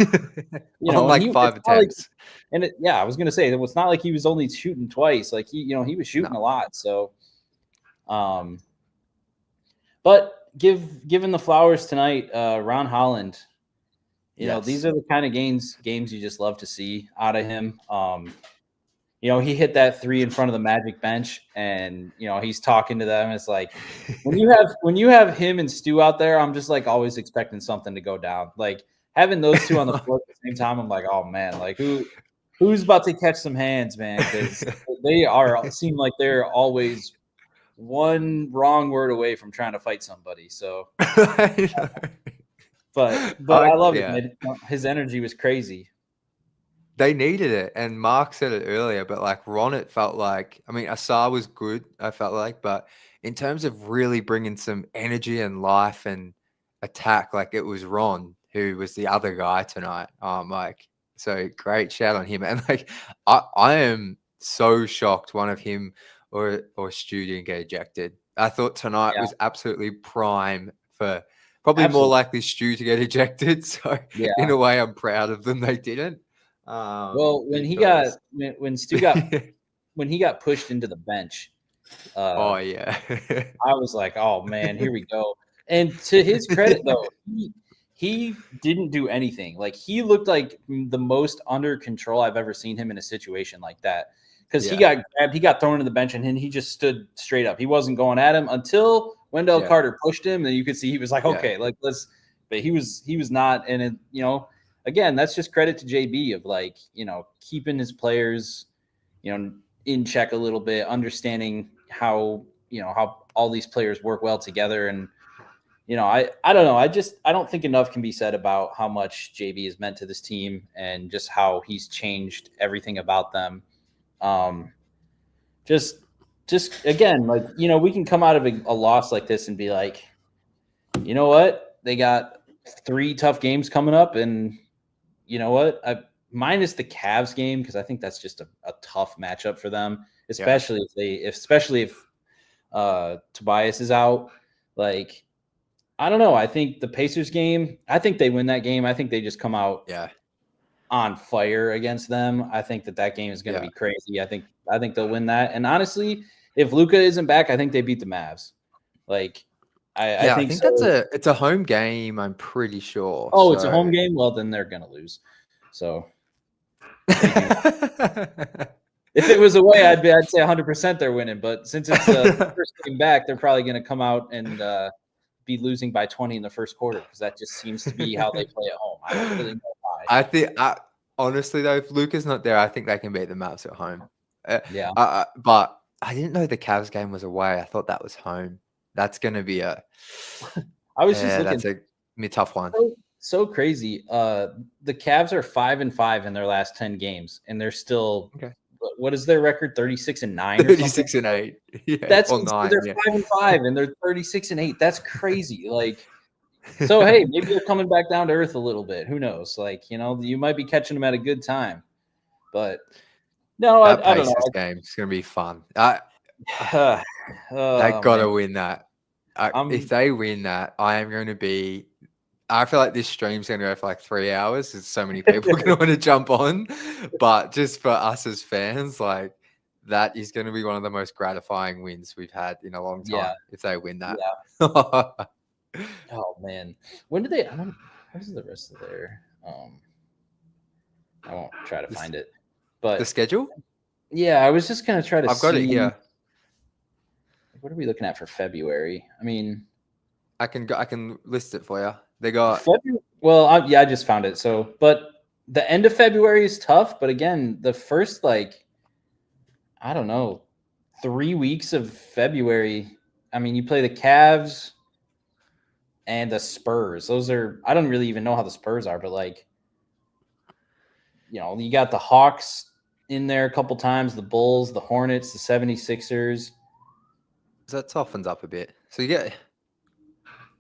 On like and 5 it's not like, attempts. I was gonna say it was not like he was only shooting twice. Like he was shooting a lot. So, but given the flowers tonight, Ron Holland. These are the kind of games you just love to see out of him. He hit that 3 in front of the Magic bench, and he's talking to them. It's like when you have him and Stu out there, I'm just like always expecting something to go down. Like having those two on the floor at the same time, I'm like, oh man, like who's about to catch some hands, man? Because they seem like they're always one wrong word away from trying to fight somebody. So, but I love it. Man. His energy was crazy. They needed it, and Mark said it earlier, but like Ron, it felt like, I mean, Asar was good, I felt like, but in terms of really bringing some energy and life and attack, like it was Ron who was the other guy tonight. So great shout on him. And like, I am so shocked one of him or Stu didn't get ejected. I thought tonight was absolutely prime for probably more likely Stu to get ejected. So in a way, I'm proud of them. They didn't. Well, when Stu got pushed into the bench, I was like, oh man, here we go. And to his credit, though, he didn't do anything. Like he looked like the most under control I've ever seen him in a situation like that. Because he got grabbed, he got thrown to the bench, and he just stood straight up. He wasn't going at him until Wendell Carter pushed him, and you could see he was like, okay, like let's. But he was not, and it, again, that's just credit to JB of like, keeping his players, in check a little bit, understanding how all these players work well together. And, I don't know. I don't think enough can be said about how much JB has meant to this team and just how he's changed everything about them. Just again, like, we can come out of a loss like this and be like, you know what? They got 3 tough games coming up, and you know what? Minus the Cavs game, because I think that's just a tough matchup for them, especially if Tobias is out. Like, I don't know. I think the Pacers game, I think they win that game. I think they just come out on fire against them. I think that game is going to be crazy. I think they'll win that. And honestly, if Luka isn't back, I think they beat the Mavs. Like, I think so. it's a home game, I'm pretty sure. Oh, it's a home game? Well, then they're going to lose. So if it was away, I'd say 100% they're winning. But since it's the first game back, they're probably going to come out and be losing by 20 in the first quarter, because that just seems to be how they play at home. I don't really know why. I think, honestly, though, if Luka's not there, I think they can beat the Mavs at home. But I didn't know the Cavs game was away. I thought that was home. That's going to be I was just looking. That's a tough one. So crazy. The Cavs are 5-5 in their last 10 games, and they're still. Okay. What is their record? 36-9. 36-8. Yeah, that's they're 5-5 and they're 36-8. That's crazy. Like, so hey, maybe they're coming back down to earth a little bit. Who knows? Like, you might be catching them at a good time. But no, I don't know. This game is gonna be fun. They gotta win that. If they win that, I am going to be. I feel like this stream's going to go for like 3 hours. There's so many people going to want to jump on. But just for us as fans, like, that is going to be one of the most gratifying wins we've had in a long time if they win that. Yeah. Oh, man. When do they – where's the rest of their I won't try to find it. But the schedule? Yeah, I was just going to try to see. I've got it here. What are we looking at for February? I mean – I can list it for you. They got I just found it. So, but the end of February is tough. But again, the first 3 weeks of February. I mean, you play the Cavs and the Spurs. Those are, I don't really even know how the Spurs are, but you got the Hawks in there a couple times, the Bulls, the Hornets, the 76ers. So that softens up a bit. So you get.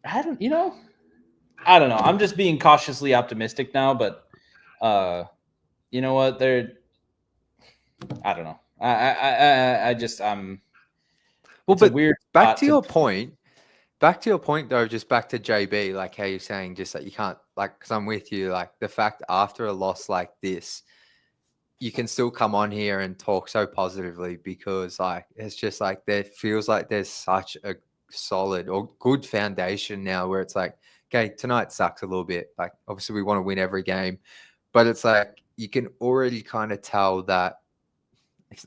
I don't know. I'm just being cautiously optimistic now, but you know what? I don't know. I'm. Well, but weird. Back to your point, back to your point though, just back to JB, like how you're saying, just that you can't, like, because I'm with you, like the fact after a loss like this, you can still come on here and talk so positively because like it's just like there feels like there's such a solid or good foundation now where it's like, okay, tonight sucks a little bit. Like obviously we want to win every game, but it's like you can already kind of tell that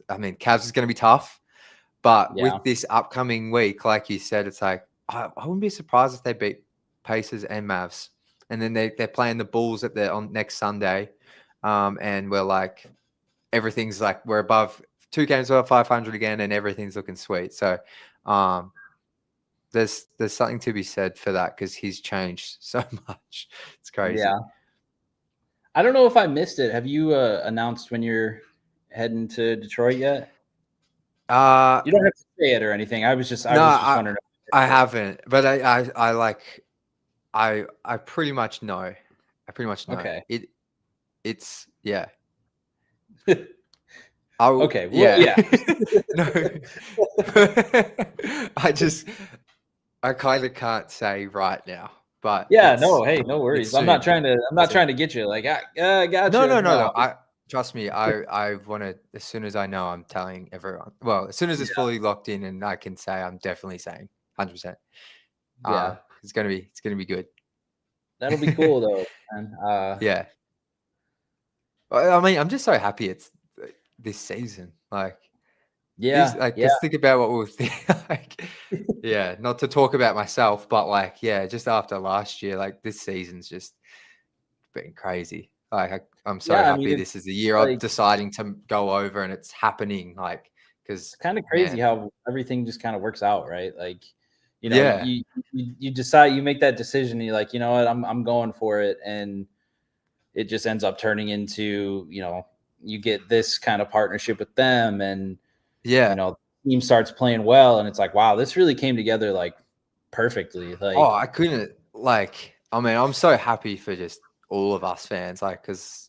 Cavs is going to be tough, but Yeah. with this upcoming week, like you said, it's like I wouldn't be surprised if they beat Pacers and Mavs. And then they're playing the Bulls on next Sunday. And we're like, everything's like we're above 2 games above 500 again, and everything's looking sweet. So there's something to be said for that because he's changed so much. It's crazy. Yeah. I don't know if I missed it. Have you announced when you're heading to Detroit yet? You don't have to say it or anything. I was just wondering. I haven't, but I pretty much know. I pretty much know. Okay. It's yeah. Okay. Well, yeah. No. I kind of can't say right now, but yeah. No. Hey, no worries. I'm not trying to get you like I gotcha. No. Trust me. I want to, as soon as I know, I'm telling everyone. Well, as soon as it's fully locked in and I can say, I'm definitely saying 100%. Yeah. It's gonna be good. That'll be cool though. Man. Yeah. I mean, I'm just so happy it's this season. Like, just think about what we'll think. Like, yeah, not to talk about myself, but like, yeah, just after last year, like this season's just been crazy. Like, I'm so happy this is the year I'm deciding to go over and it's happening. Like, because it's kind of crazy how everything just kind of works out, right? Like, you decide, you make that decision, and you're like, you know what, I'm going for it, and it just ends up turning into, you get this kind of partnership with them, and the team starts playing well, and it's like, wow, this really came together like perfectly. Like, I couldn't I'm so happy for just all of us fans, like, because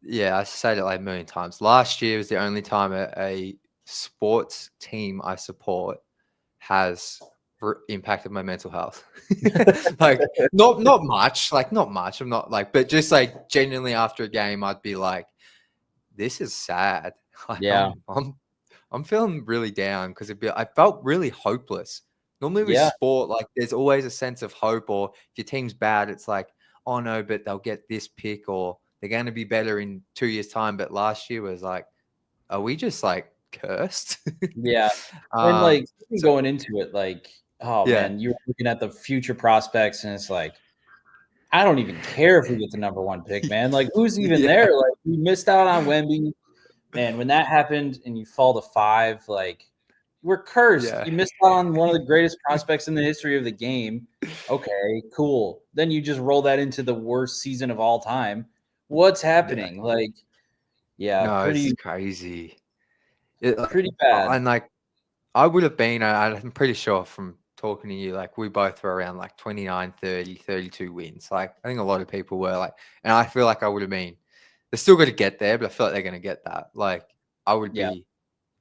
I said it like a million times. Last year was the only time a sports team I support has impacted my mental health. Like not much. I'm not like, but just like genuinely after a game, I'd be like, this is sad. Like, I'm feeling really down because I felt really hopeless. Normally with sport, like there's always a sense of hope, or if your team's bad, it's like, oh no, but they'll get this pick or they're going to be better in 2 years' time. But last year was like, are we just like cursed? Yeah. And like going into it, like, man, you're looking at the future prospects and it's like, I don't even care if we get the number 1 pick, man. Like, who's even there? Like, we missed out on Wemby. Man, when that happened and you fall to 5, like, we're cursed. You missed out on one of the greatest prospects in the history of the game. Okay, cool. Then you just roll that into the worst season of all time. What's happening? Like, it's crazy. Pretty bad. And like, I would have been, I'm pretty sure from talking to you, like we both were around like 29, 30, 32 wins. Like I think a lot of people were like, and I feel like I would have been, they're still going to get there, but I feel like they're going to get that. Like I would be,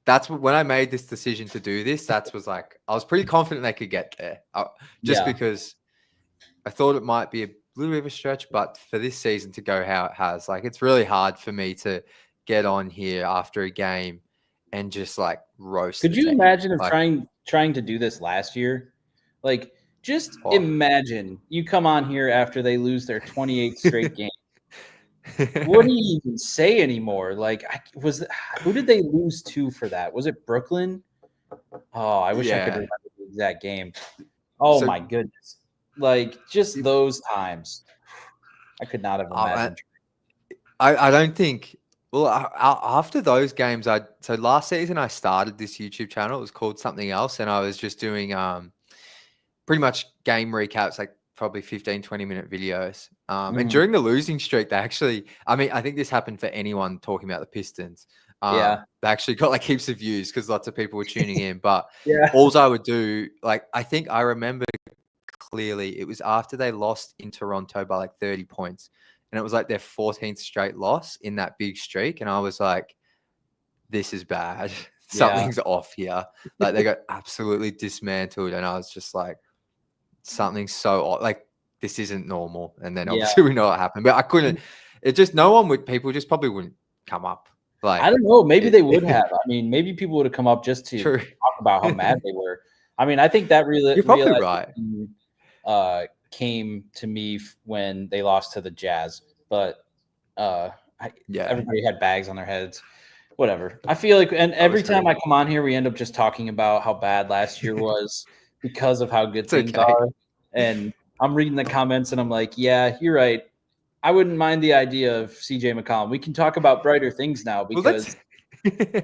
that's when I made this decision to do this, was like, I was pretty confident they could get there because I thought it might be a little bit of a stretch, but for this season to go how it has, like, it's really hard for me to get on here after a game and just like roast. Could you imagine if trying to do this last year? Like, just imagine you come on here after they lose their 28th straight game. What do you even say anymore? Like, who did they lose to for that? Was it Brooklyn? Oh, I wish I could remember the exact game. Oh my goodness. Like, just those times. I could not have imagined. I don't think. Well, after those games, so last season I started this YouTube channel. It was called something else, and I was just doing pretty much game recaps, like probably 15, 20-minute videos. And during the losing streak, they actually, I think this happened for anyone talking about the Pistons. They actually got like heaps of views because lots of people were tuning in. But all I would do, like, I think I remember clearly, it was after they lost in Toronto by like 30 points. And it was like their 14th straight loss in that big streak. And I was like, this is bad. Something's off here. Like, they got absolutely dismantled. And I was just like, something so odd, like this isn't normal. And then Yeah. obviously we know what happened, but I couldn't. It just no one would. People just probably wouldn't come up. Like I don't know. Maybe they would have. I mean, maybe people would have come up just to True. talk about how mad they were. I mean, I think that You're probably right. Came to me when they lost to the Jazz, but everybody had bags on their heads. Whatever. I feel like, and every time I come on here, we end up just talking about how bad last year was because of how good things are. And I'm reading the comments and I'm like, yeah, you're right. I wouldn't mind the idea of CJ McCollum. We can talk about brighter things now because we can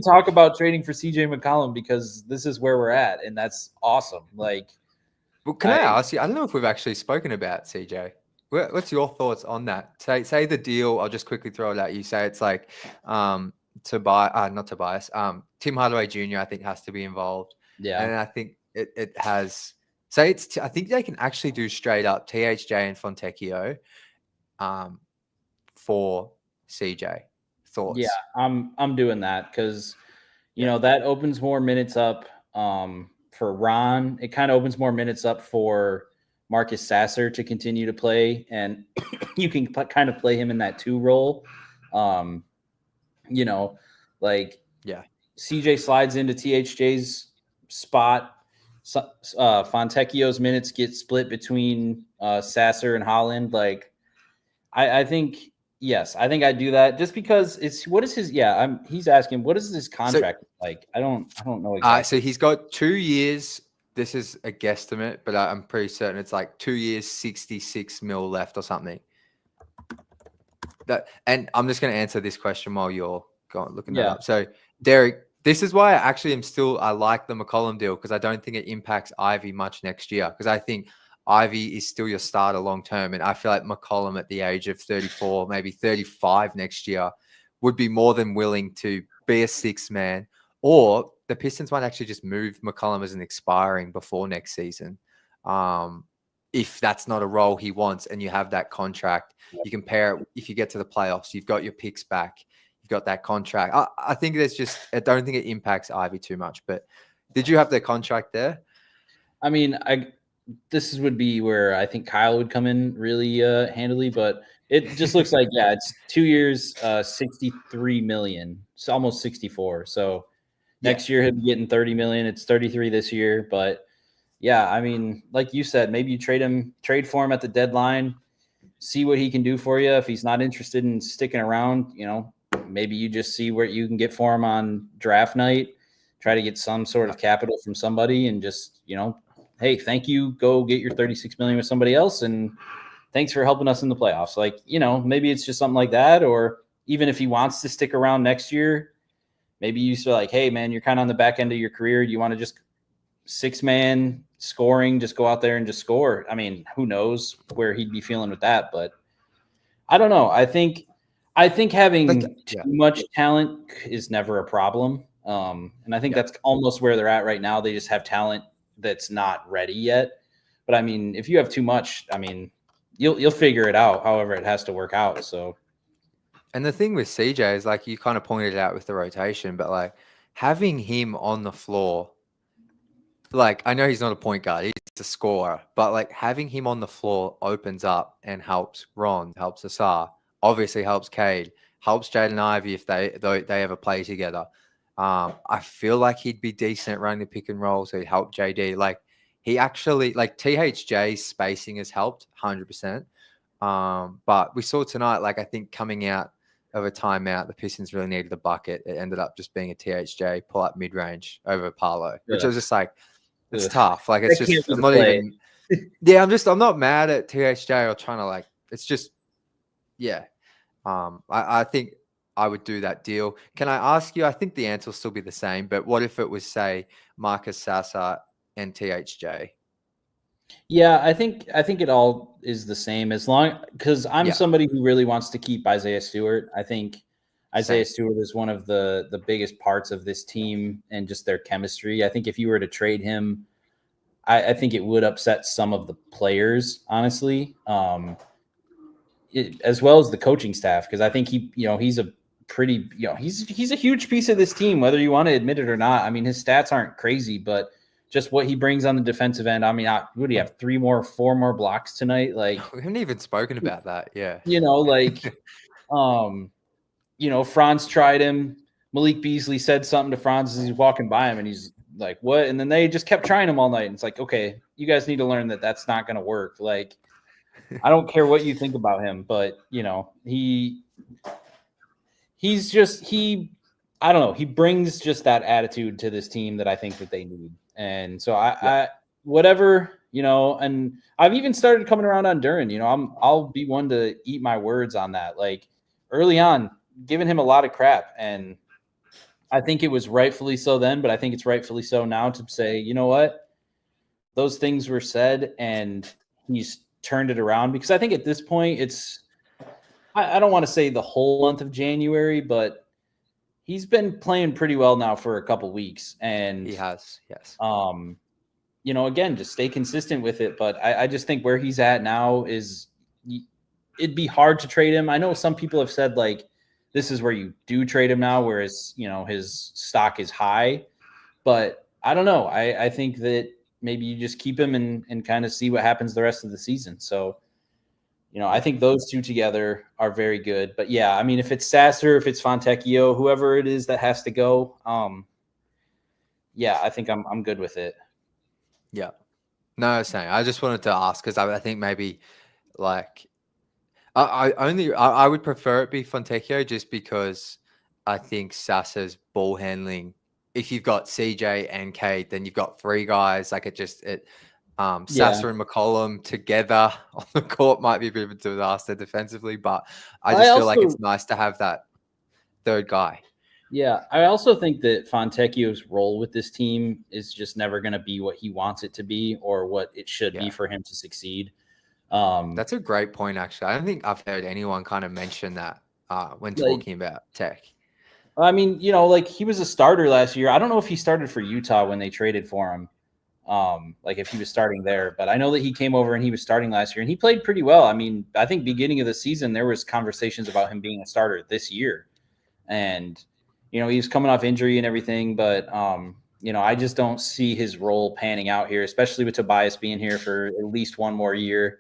talk about trading for CJ McCollum because this is where we're at, and that's awesome. Like, well, can I ask you? I don't know if we've actually spoken about CJ. What's your thoughts on that? Say the deal. I'll just quickly throw it at you. Say it's like not Tobias. Tim Hardaway Jr. I think has to be involved. Yeah, and I think it has. Say it's. I think they can actually do straight up THJ and Fontecchio, for CJ. Thoughts? Yeah, I'm doing that because you know that opens more minutes up for Ron. It kind of opens more minutes up for Marcus Sasser to continue to play, and you can kind of play him in that 2 role. CJ slides into THJ's spot. Fontecchio's minutes get split between Sasser and Holland. Like, I think, yes, I think I do that just because he's asking, what is this contract like? I don't know exactly. So he's got 2 years. This is a guesstimate, but I'm pretty certain it's like 2 years, 66 mil left or something. And I'm just going to answer this question while you're looking that up. So, Derek, this is why I like the McCollum deal because I don't think it impacts Ivy much next year because I think Ivy is still your starter long term. And I feel like McCollum at the age of 34, maybe 35 next year would be more than willing to be a 6 man, or the Pistons might actually just move McCollum as an expiring before next season. If that's not a role he wants and you have that contract, you can pair it. If you get to the playoffs, you've got your picks back. You've got that contract. I think I don't think it impacts Ivy too much, but did you have the contract there? I mean, this would be where I think Kyle would come in really handily, but it just looks like, it's 2 years, 63 million. It's almost 64. So next year he'll be getting 30 million. It's 33 this year, but yeah, I mean, like you said, maybe you trade for him at the deadline, see what he can do for you. If he's not interested in sticking around, maybe you just see what you can get for him on draft night, try to get some sort of capital from somebody and just, hey, thank you. Go get your 36 million with somebody else. And thanks for helping us in the playoffs. Like, maybe it's just something like that. Or even if he wants to stick around next year, maybe you feel like, hey man, you're kind of on the back end of your career. You want to just 6-man scoring, just go out there and just score. I mean, who knows where he'd be feeling with that, but I don't know. I think having too much talent is never a problem. And I think that's almost where they're at right now. They just have talent that's not ready yet. But I mean, if you have too much, I mean, you'll figure it out however it has to work out. So, and the thing with CJ is like you kind of pointed it out with the rotation, but like having him on the floor, like I know he's not a point guard, he's a scorer, but like having him on the floor opens up and helps Ron, helps Asar, obviously helps Cade, helps Jaden Ivey if they ever play together. I feel like he'd be decent running the pick and roll, so he'd help JD. Like he actually, like THJ's spacing has helped 100%. But we saw tonight, like I think coming out of a timeout, the Pistons really needed a bucket. It ended up just being a THJ pull up mid range over Paolo, which was just like it's tough. Like it's just I'm not even. Yeah, I'm not mad at THJ or trying to like. It's just I think I would do that deal. Can I ask you? I think the answer will still be the same, but what if it was, say, Marcus Sasser and THJ? Yeah, I think it all is the same as long because I'm somebody who really wants to keep Isaiah Stewart. I think Isaiah Stewart is one of the biggest parts of this team and just their chemistry. I think if you were to trade him, I think it would upset some of the players, honestly, as well as the coaching staff, because I think he's a pretty, he's a huge piece of this team, whether you want to admit it or not. I mean, his stats aren't crazy, but just what he brings on the defensive end. I mean, would he have 4 more blocks tonight? Like, we haven't even spoken about that. Yeah. Franz tried him. Malik Beasley said something to Franz as he's walking by him, and he's like, what? And then they just kept trying him all night. And it's like, okay, you guys need to learn that that's not going to work. Like, I don't care what you think about him, but, I don't know. He brings just that attitude to this team that I think that they need. And so whatever, and I've even started coming around on Duren. I'll be one to eat my words on that. Like, early on, giving him a lot of crap, and I think it was rightfully so then, but I think it's rightfully so now to say, you know what, those things were said, and he's turned it around. Because I think at this point, I don't want to say the whole month of January, but he's been playing pretty well now for a couple weeks, and He has, yes. Again, just stay consistent with it. But I just think where he's at now is, it'd be hard to trade him. I know some people have said, like, this is where you do trade him now, whereas, his stock is high. But I don't know. I think that maybe you just keep him and kind of see what happens the rest of the season. So, I think those two together are very good. But yeah, I mean, if it's Sasser, if it's Fontecchio, whoever it is that has to go, yeah, I think I'm good with it. Yeah. No, same. I just wanted to ask because I think maybe like I would prefer it be Fontecchio just because I think Sasser's ball handling. If you've got CJ and Cade, then you've got 3 guys. Like Sasser and McCollum together on the court might be a bit of a disaster defensively, but I just feel like it's nice to have that third guy. Yeah, I also think that Fontecchio's role with this team is just never going to be what he wants it to be or what it should be for him to succeed. That's a great point, actually. I don't think I've heard anyone kind of mention that when talking about Tech. I mean, like, he was a starter last year. I don't know if he started for Utah when they traded for him, like if he was starting there. But I know that he came over and he was starting last year, and he played pretty well. I mean, I think beginning of the season, there was conversations about him being a starter this year. And, he was coming off injury and everything. But, I just don't see his role panning out here, especially with Tobias being here for at least one more year.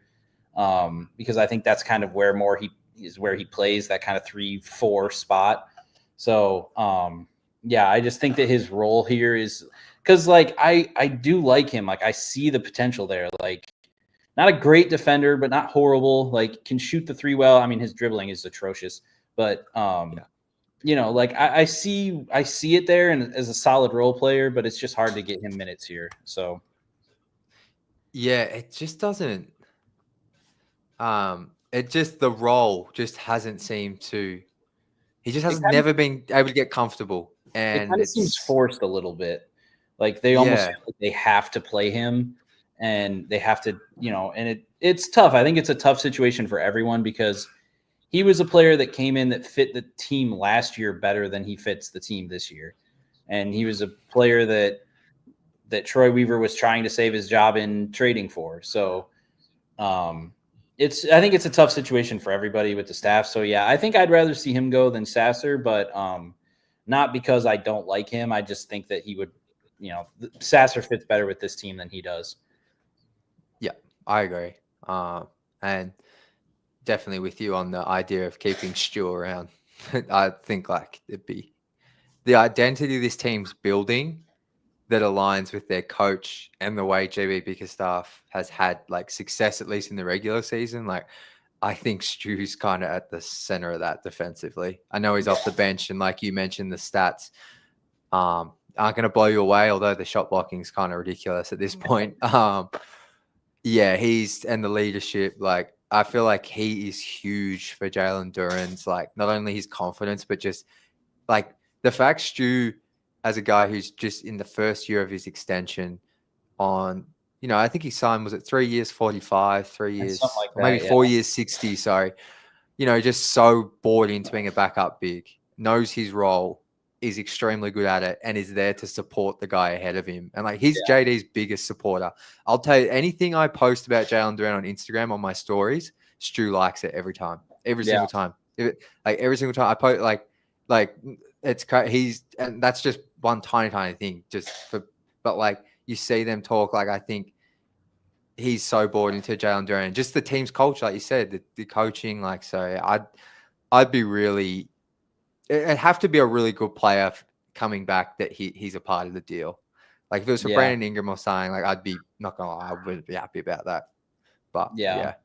Because I think that's kind of where he plays, that kind of 3-4 spot. So, yeah, I just think that his role here is because, like, I do like him. Like, I see the potential there. Like, not a great defender, but not horrible. Like, can shoot the 3 well. I mean, his dribbling is atrocious, but, like, I see it there and as a solid role player, but it's just hard to get him minutes here. So, yeah, it just doesn't. The role just hasn't seemed to. He just has never been able to get comfortable, and it kind of seems forced a little bit. Like, they almost feel like they have to play him, and they have to, and it's tough. I think it's a tough situation for everyone because he was a player that came in that fit the team last year better than he fits the team this year, and he was a player that Troy Weaver was trying to save his job in trading for. So, I think it's a tough situation for everybody with the staff. So yeah, I think I'd rather see him go than Sasser, but not because I don't like him. I just think that he would, Sasser fits better with this team than he does. Yeah, I agree. And definitely with you on the idea of keeping Stu around. I think like it'd be the identity this team's building that aligns with their coach and the way JB Bickerstaff has had like success, at least in the regular season. Like, I think Stu's kind of at the center of that defensively. I know he's off the bench, and like you mentioned, the stats aren't going to blow you away, although the shot blocking is kind of ridiculous at this point. Yeah, and the leadership, like, I feel like he is huge for Jalen Duren's, like, not only his confidence, but just like the fact Stu, as a guy who's just in the first year of his extension on, I think he signed, was it 3 years, 45, 3 years, like that, maybe 4 years, 60, sorry. Just so bought into being a backup big, knows his role, is extremely good at it, and is there to support the guy ahead of him. And like, he's JD's biggest supporter. I'll tell you, anything I post about Jalen Duren on Instagram on my stories, Stu likes it every time, every single time. Every single time I post, like it's and that's just one tiny thing, but like you see them talk, like I think he's so bought into Jalen Duren. Just the team's culture, like you said, the coaching. Like, so I'd be really, it'd have to be a really good player coming back that he's a part of the deal. Like if it was for Brandon Ingram or something, like I'd be not gonna lie, I wouldn't be happy about that. But yeah.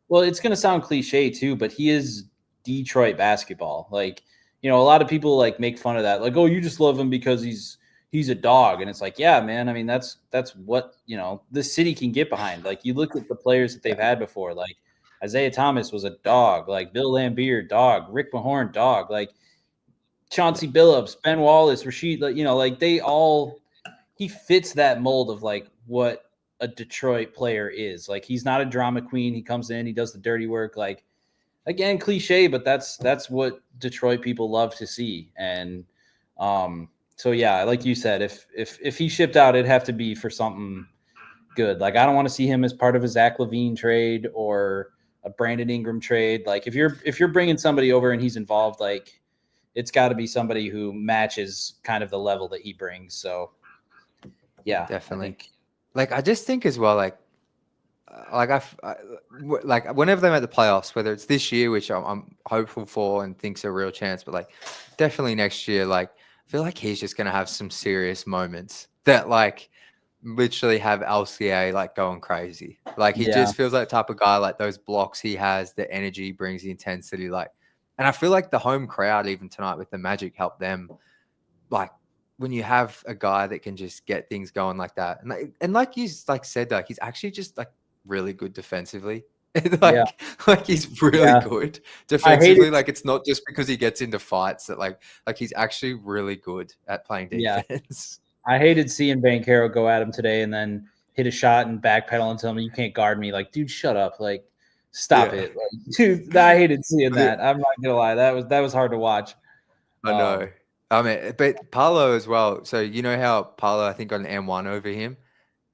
Well, it's gonna sound cliche too, but he is Detroit basketball. Like, you know, a lot of people like make fun of that. Like, oh, you just love him because he's a dog. And it's like, yeah, man. I mean, that's what, you know, the city can get behind. Like you look at the players that they've had before, like Isaiah Thomas was a dog, like Bill Laimbeer, dog, Rick Mahorn, dog, like Chauncey Billups, Ben Wallace, Rasheed, like, you know, like he fits that mold of like what a Detroit player is. Like he's not a drama queen. He comes in, he does the dirty work. Like, again, cliche, but that's what Detroit people love to see. And so yeah, like you said, if he shipped out, it'd have to be for something good. Like I don't want to see him as part of a Zach LaVine trade or a Brandon Ingram trade. Like if you're bringing somebody over and he's involved, like it's got to be somebody who matches kind of the level that he brings. So yeah, definitely. Like I just think as well, like like whenever they make the playoffs, whether it's this year, which I'm hopeful for and think's a real chance, but like definitely next year, like I feel like he's just gonna have some serious moments that like literally have LCA like going crazy. Like he just feels like the type of guy, like those blocks he has, the energy he brings, the intensity, like, and I feel like the home crowd even tonight with the Magic helped them. Like when you have a guy that can just get things going like that, and like you like said, like he's actually just like really good defensively. like he's really good defensively. Like it's not just because he gets into fights that like he's actually really good at playing defense. I hated seeing Banchero go at him today and then hit a shot and backpedal and tell him you can't guard me. Like, dude, shut up. Like, stop it. Like, dude, I hated seeing that. I'm not gonna lie. That was hard to watch. I know. I mean, but Paolo as well. So you know how Paolo, I think, got an M1 over him,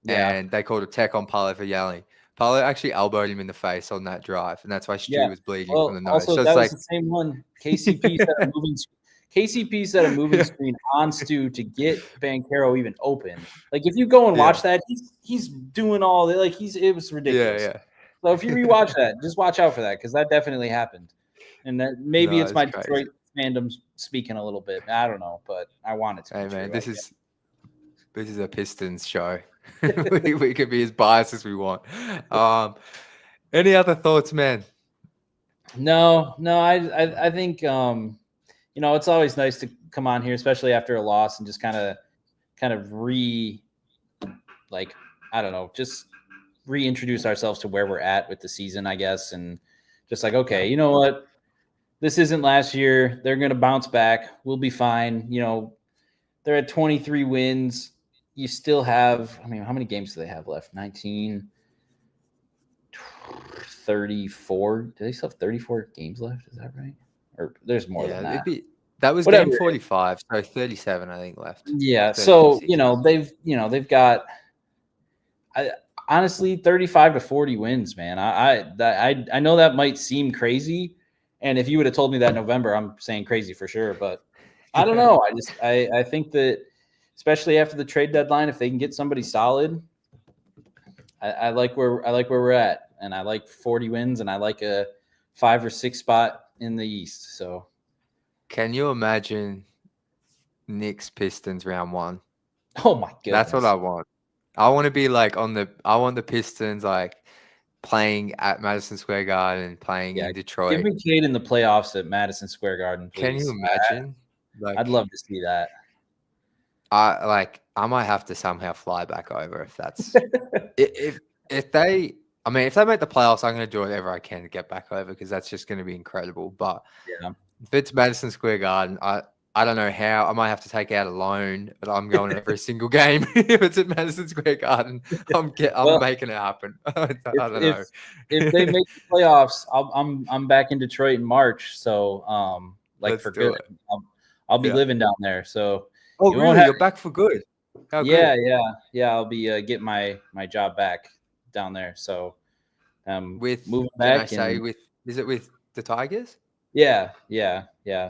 and they called a tech on Paolo for yelling. Paolo actually elbowed him in the face on that drive, and that's why Stu was bleeding from the nose. Also, so that was the same one. KCP set a moving screen on Stu to get Banchero even open. Like if you go and watch that, he's doing all that. Like it was ridiculous. Yeah. So if you rewatch that, just watch out for that because that definitely happened. And that maybe it's my Detroit fandom speaking a little bit. I don't know, but I want it to. Hey man, this is a Pistons show. we can be as biased as we want. Any other thoughts, man? No. I think you know, it's always nice to come on here, especially after a loss, and just kind of just reintroduce ourselves to where we're at with the season, I guess, and just like, okay, you know what, this isn't last year. They're going to bounce back. We'll be fine. You know, they're at 23 wins. You still have, I mean, how many games do they have left? 19, 34. Do they still have 34 games left? Is that right? Or there's more than that. That was game 45, so 37, I think, left. Yeah. So, you know, they've got honestly 35 to 40 wins, man. I know that might seem crazy. And if you would have told me that in November, I'm saying crazy for sure. But I don't know. I think that especially after the trade deadline, if they can get somebody solid, I like where we're at. And I like 40 wins, and I like a 5 or 6 spot in the East. So can you imagine Knicks Pistons round 1? Oh my goodness. That's what I want. I want to be like I want the Pistons like playing at Madison Square Garden, playing in Detroit. Give me Cade in the playoffs at Madison Square Garden, please. Can you imagine? I'd love to see that. I might have to somehow fly back over if that's if they make the playoffs, I'm going to do whatever I can to get back over because that's just going to be incredible. But if it's Madison Square Garden, I don't know how. I might have to take out a loan, but I'm going every single game. If it's at Madison Square Garden, I'm making it happen. I don't know. If they make the playoffs, I'm back in Detroit in March. So Let's for good, I'll be living down there. So really? You're back for good? How good? Yeah. I'll be getting my job back down there. So with moving back. Is it with the Tigers? Yeah.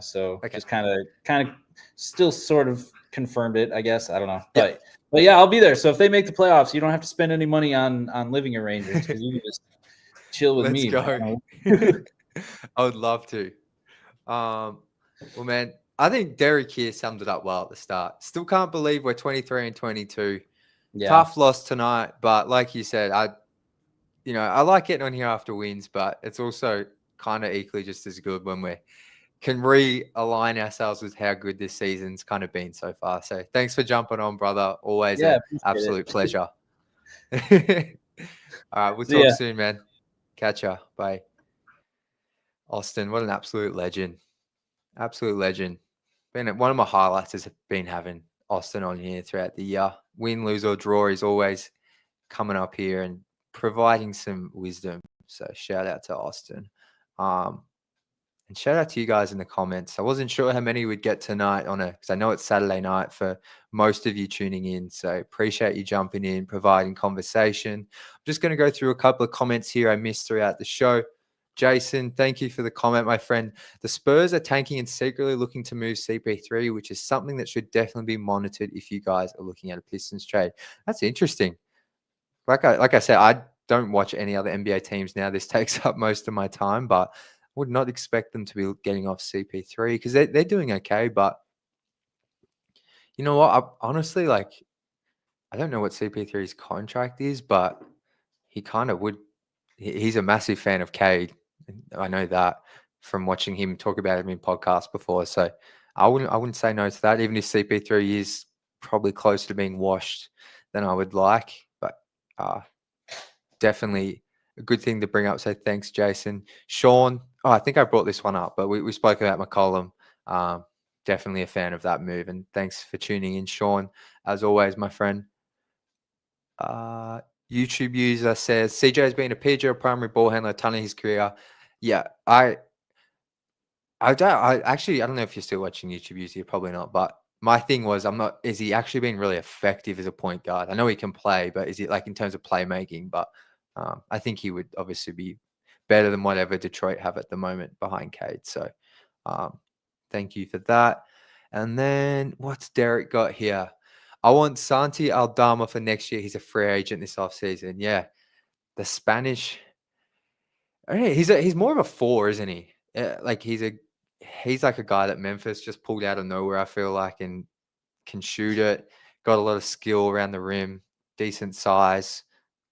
So just kind of still sort of confirmed it, I guess. I don't know. But yeah, I'll be there. So if they make the playoffs, you don't have to spend any money on living arrangements because you can just chill with Let's me. go. Man. I would love to. Well, man, I think Derek here summed it up well at the start. Still can't believe we're 23 and 22. Yeah. Tough loss tonight, but like you said, I like getting on here after wins, but it's also kind of equally just as good when we can realign ourselves with how good this season's kind of been so far. So thanks for jumping on, brother. Always an absolute pleasure. All right, we'll talk soon, man. Catch ya. Bye. Austin, what an absolute legend. Absolute legend. One of my highlights has been having Austin on here throughout the year. Win, lose, or draw, he's always coming up here and providing some wisdom. So shout out to Austin. And shout out to you guys in the comments. I wasn't sure how many we'd get tonight because I know it's Saturday night for most of you tuning in. So appreciate you jumping in, providing conversation. I'm just going to go through a couple of comments here I missed throughout the show. Jason, thank you for the comment, my friend. The Spurs are tanking and secretly looking to move CP3, which is something that should definitely be monitored if you guys are looking at a Pistons trade. That's interesting. Like I said, I don't watch any other NBA teams now. This takes up most of my time, but would not expect them to be getting off CP3 because they're doing okay. But you know what? I honestly, I don't know what CP3's contract is, but he kind of would. He's a massive fan of Cade. I know that from watching him talk about him in podcasts before. So I wouldn't say no to that, even if CP3 is probably closer to being washed than I would like. But definitely a good thing to bring up. So thanks, Jason. Sean, I think I brought this one up, but we spoke about McCollum. Definitely a fan of that move. And thanks for tuning in, Sean. As always, my friend. YouTube user says, CJ has been a PGL primary ball handler a ton of his career. Yeah, I don't know if you're still watching YouTube user, probably not. But my thing was, is he actually being really effective as a point guard? I know he can play, but is it in terms of playmaking? But I think he would obviously be better than whatever Detroit have at the moment behind Cade. So thank you for that. And then what's Derek got here? I want Santi Aldama for next year. He's a free agent this offseason. Yeah. The Spanish. He's more of a 4, isn't he? He's like a guy that Memphis just pulled out of nowhere, I feel like, and can shoot it. Got a lot of skill around the rim, decent size,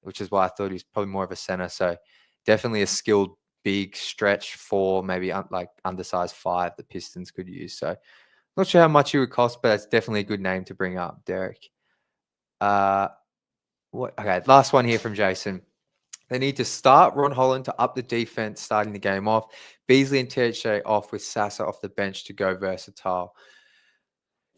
which is why I thought he's probably more of a center. So definitely a skilled big stretch 4, maybe undersized 5 the Pistons could use. So not sure how much he would cost, but it's definitely a good name to bring up, Derek. Okay, last one here from Jason. They need to start Ron Holland to up the defense, starting the game off. Beasley and THJ off with Sasa off the bench to go versatile.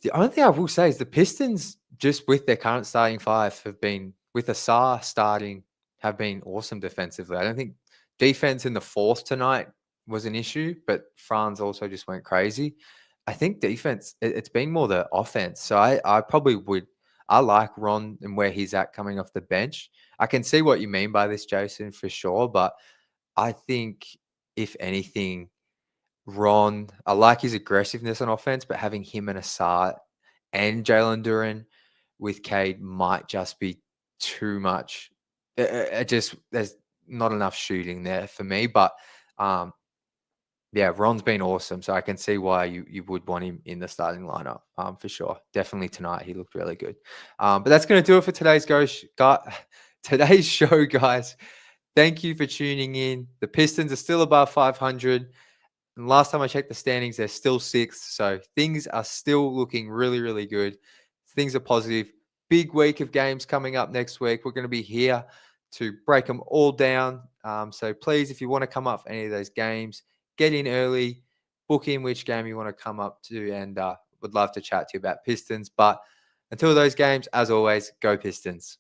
The only thing I will say is the Pistons, just with their current starting 5, have been, with Asar starting, have been awesome defensively. I don't think defense in the 4th tonight was an issue, but Franz also just went crazy. I think defense, it's been more the offense. So I probably would. I like Ron and where he's at coming off the bench. I can see what you mean by this, Jason, for sure. But I think, if anything, Ron, I like his aggressiveness on offense, but having him and Asar and Jalen Duren with Cade might just be too much. There's not enough shooting there for me. But yeah, Ron's been awesome, so I can see why you would want him in the starting lineup for sure. Definitely tonight, he looked really good. But that's going to do it for today's show, guys. Thank you for tuning in. The Pistons are still above 500. And last time I checked the standings, they're still 6th. So things are still looking really, really good. Things are positive. Big week of games coming up next week. We're going to be here to break them all down. So please, if you want to come up for any of those games, get in early, book in which game you want to come up to, and would love to chat to you about Pistons. But until those games, as always, go Pistons.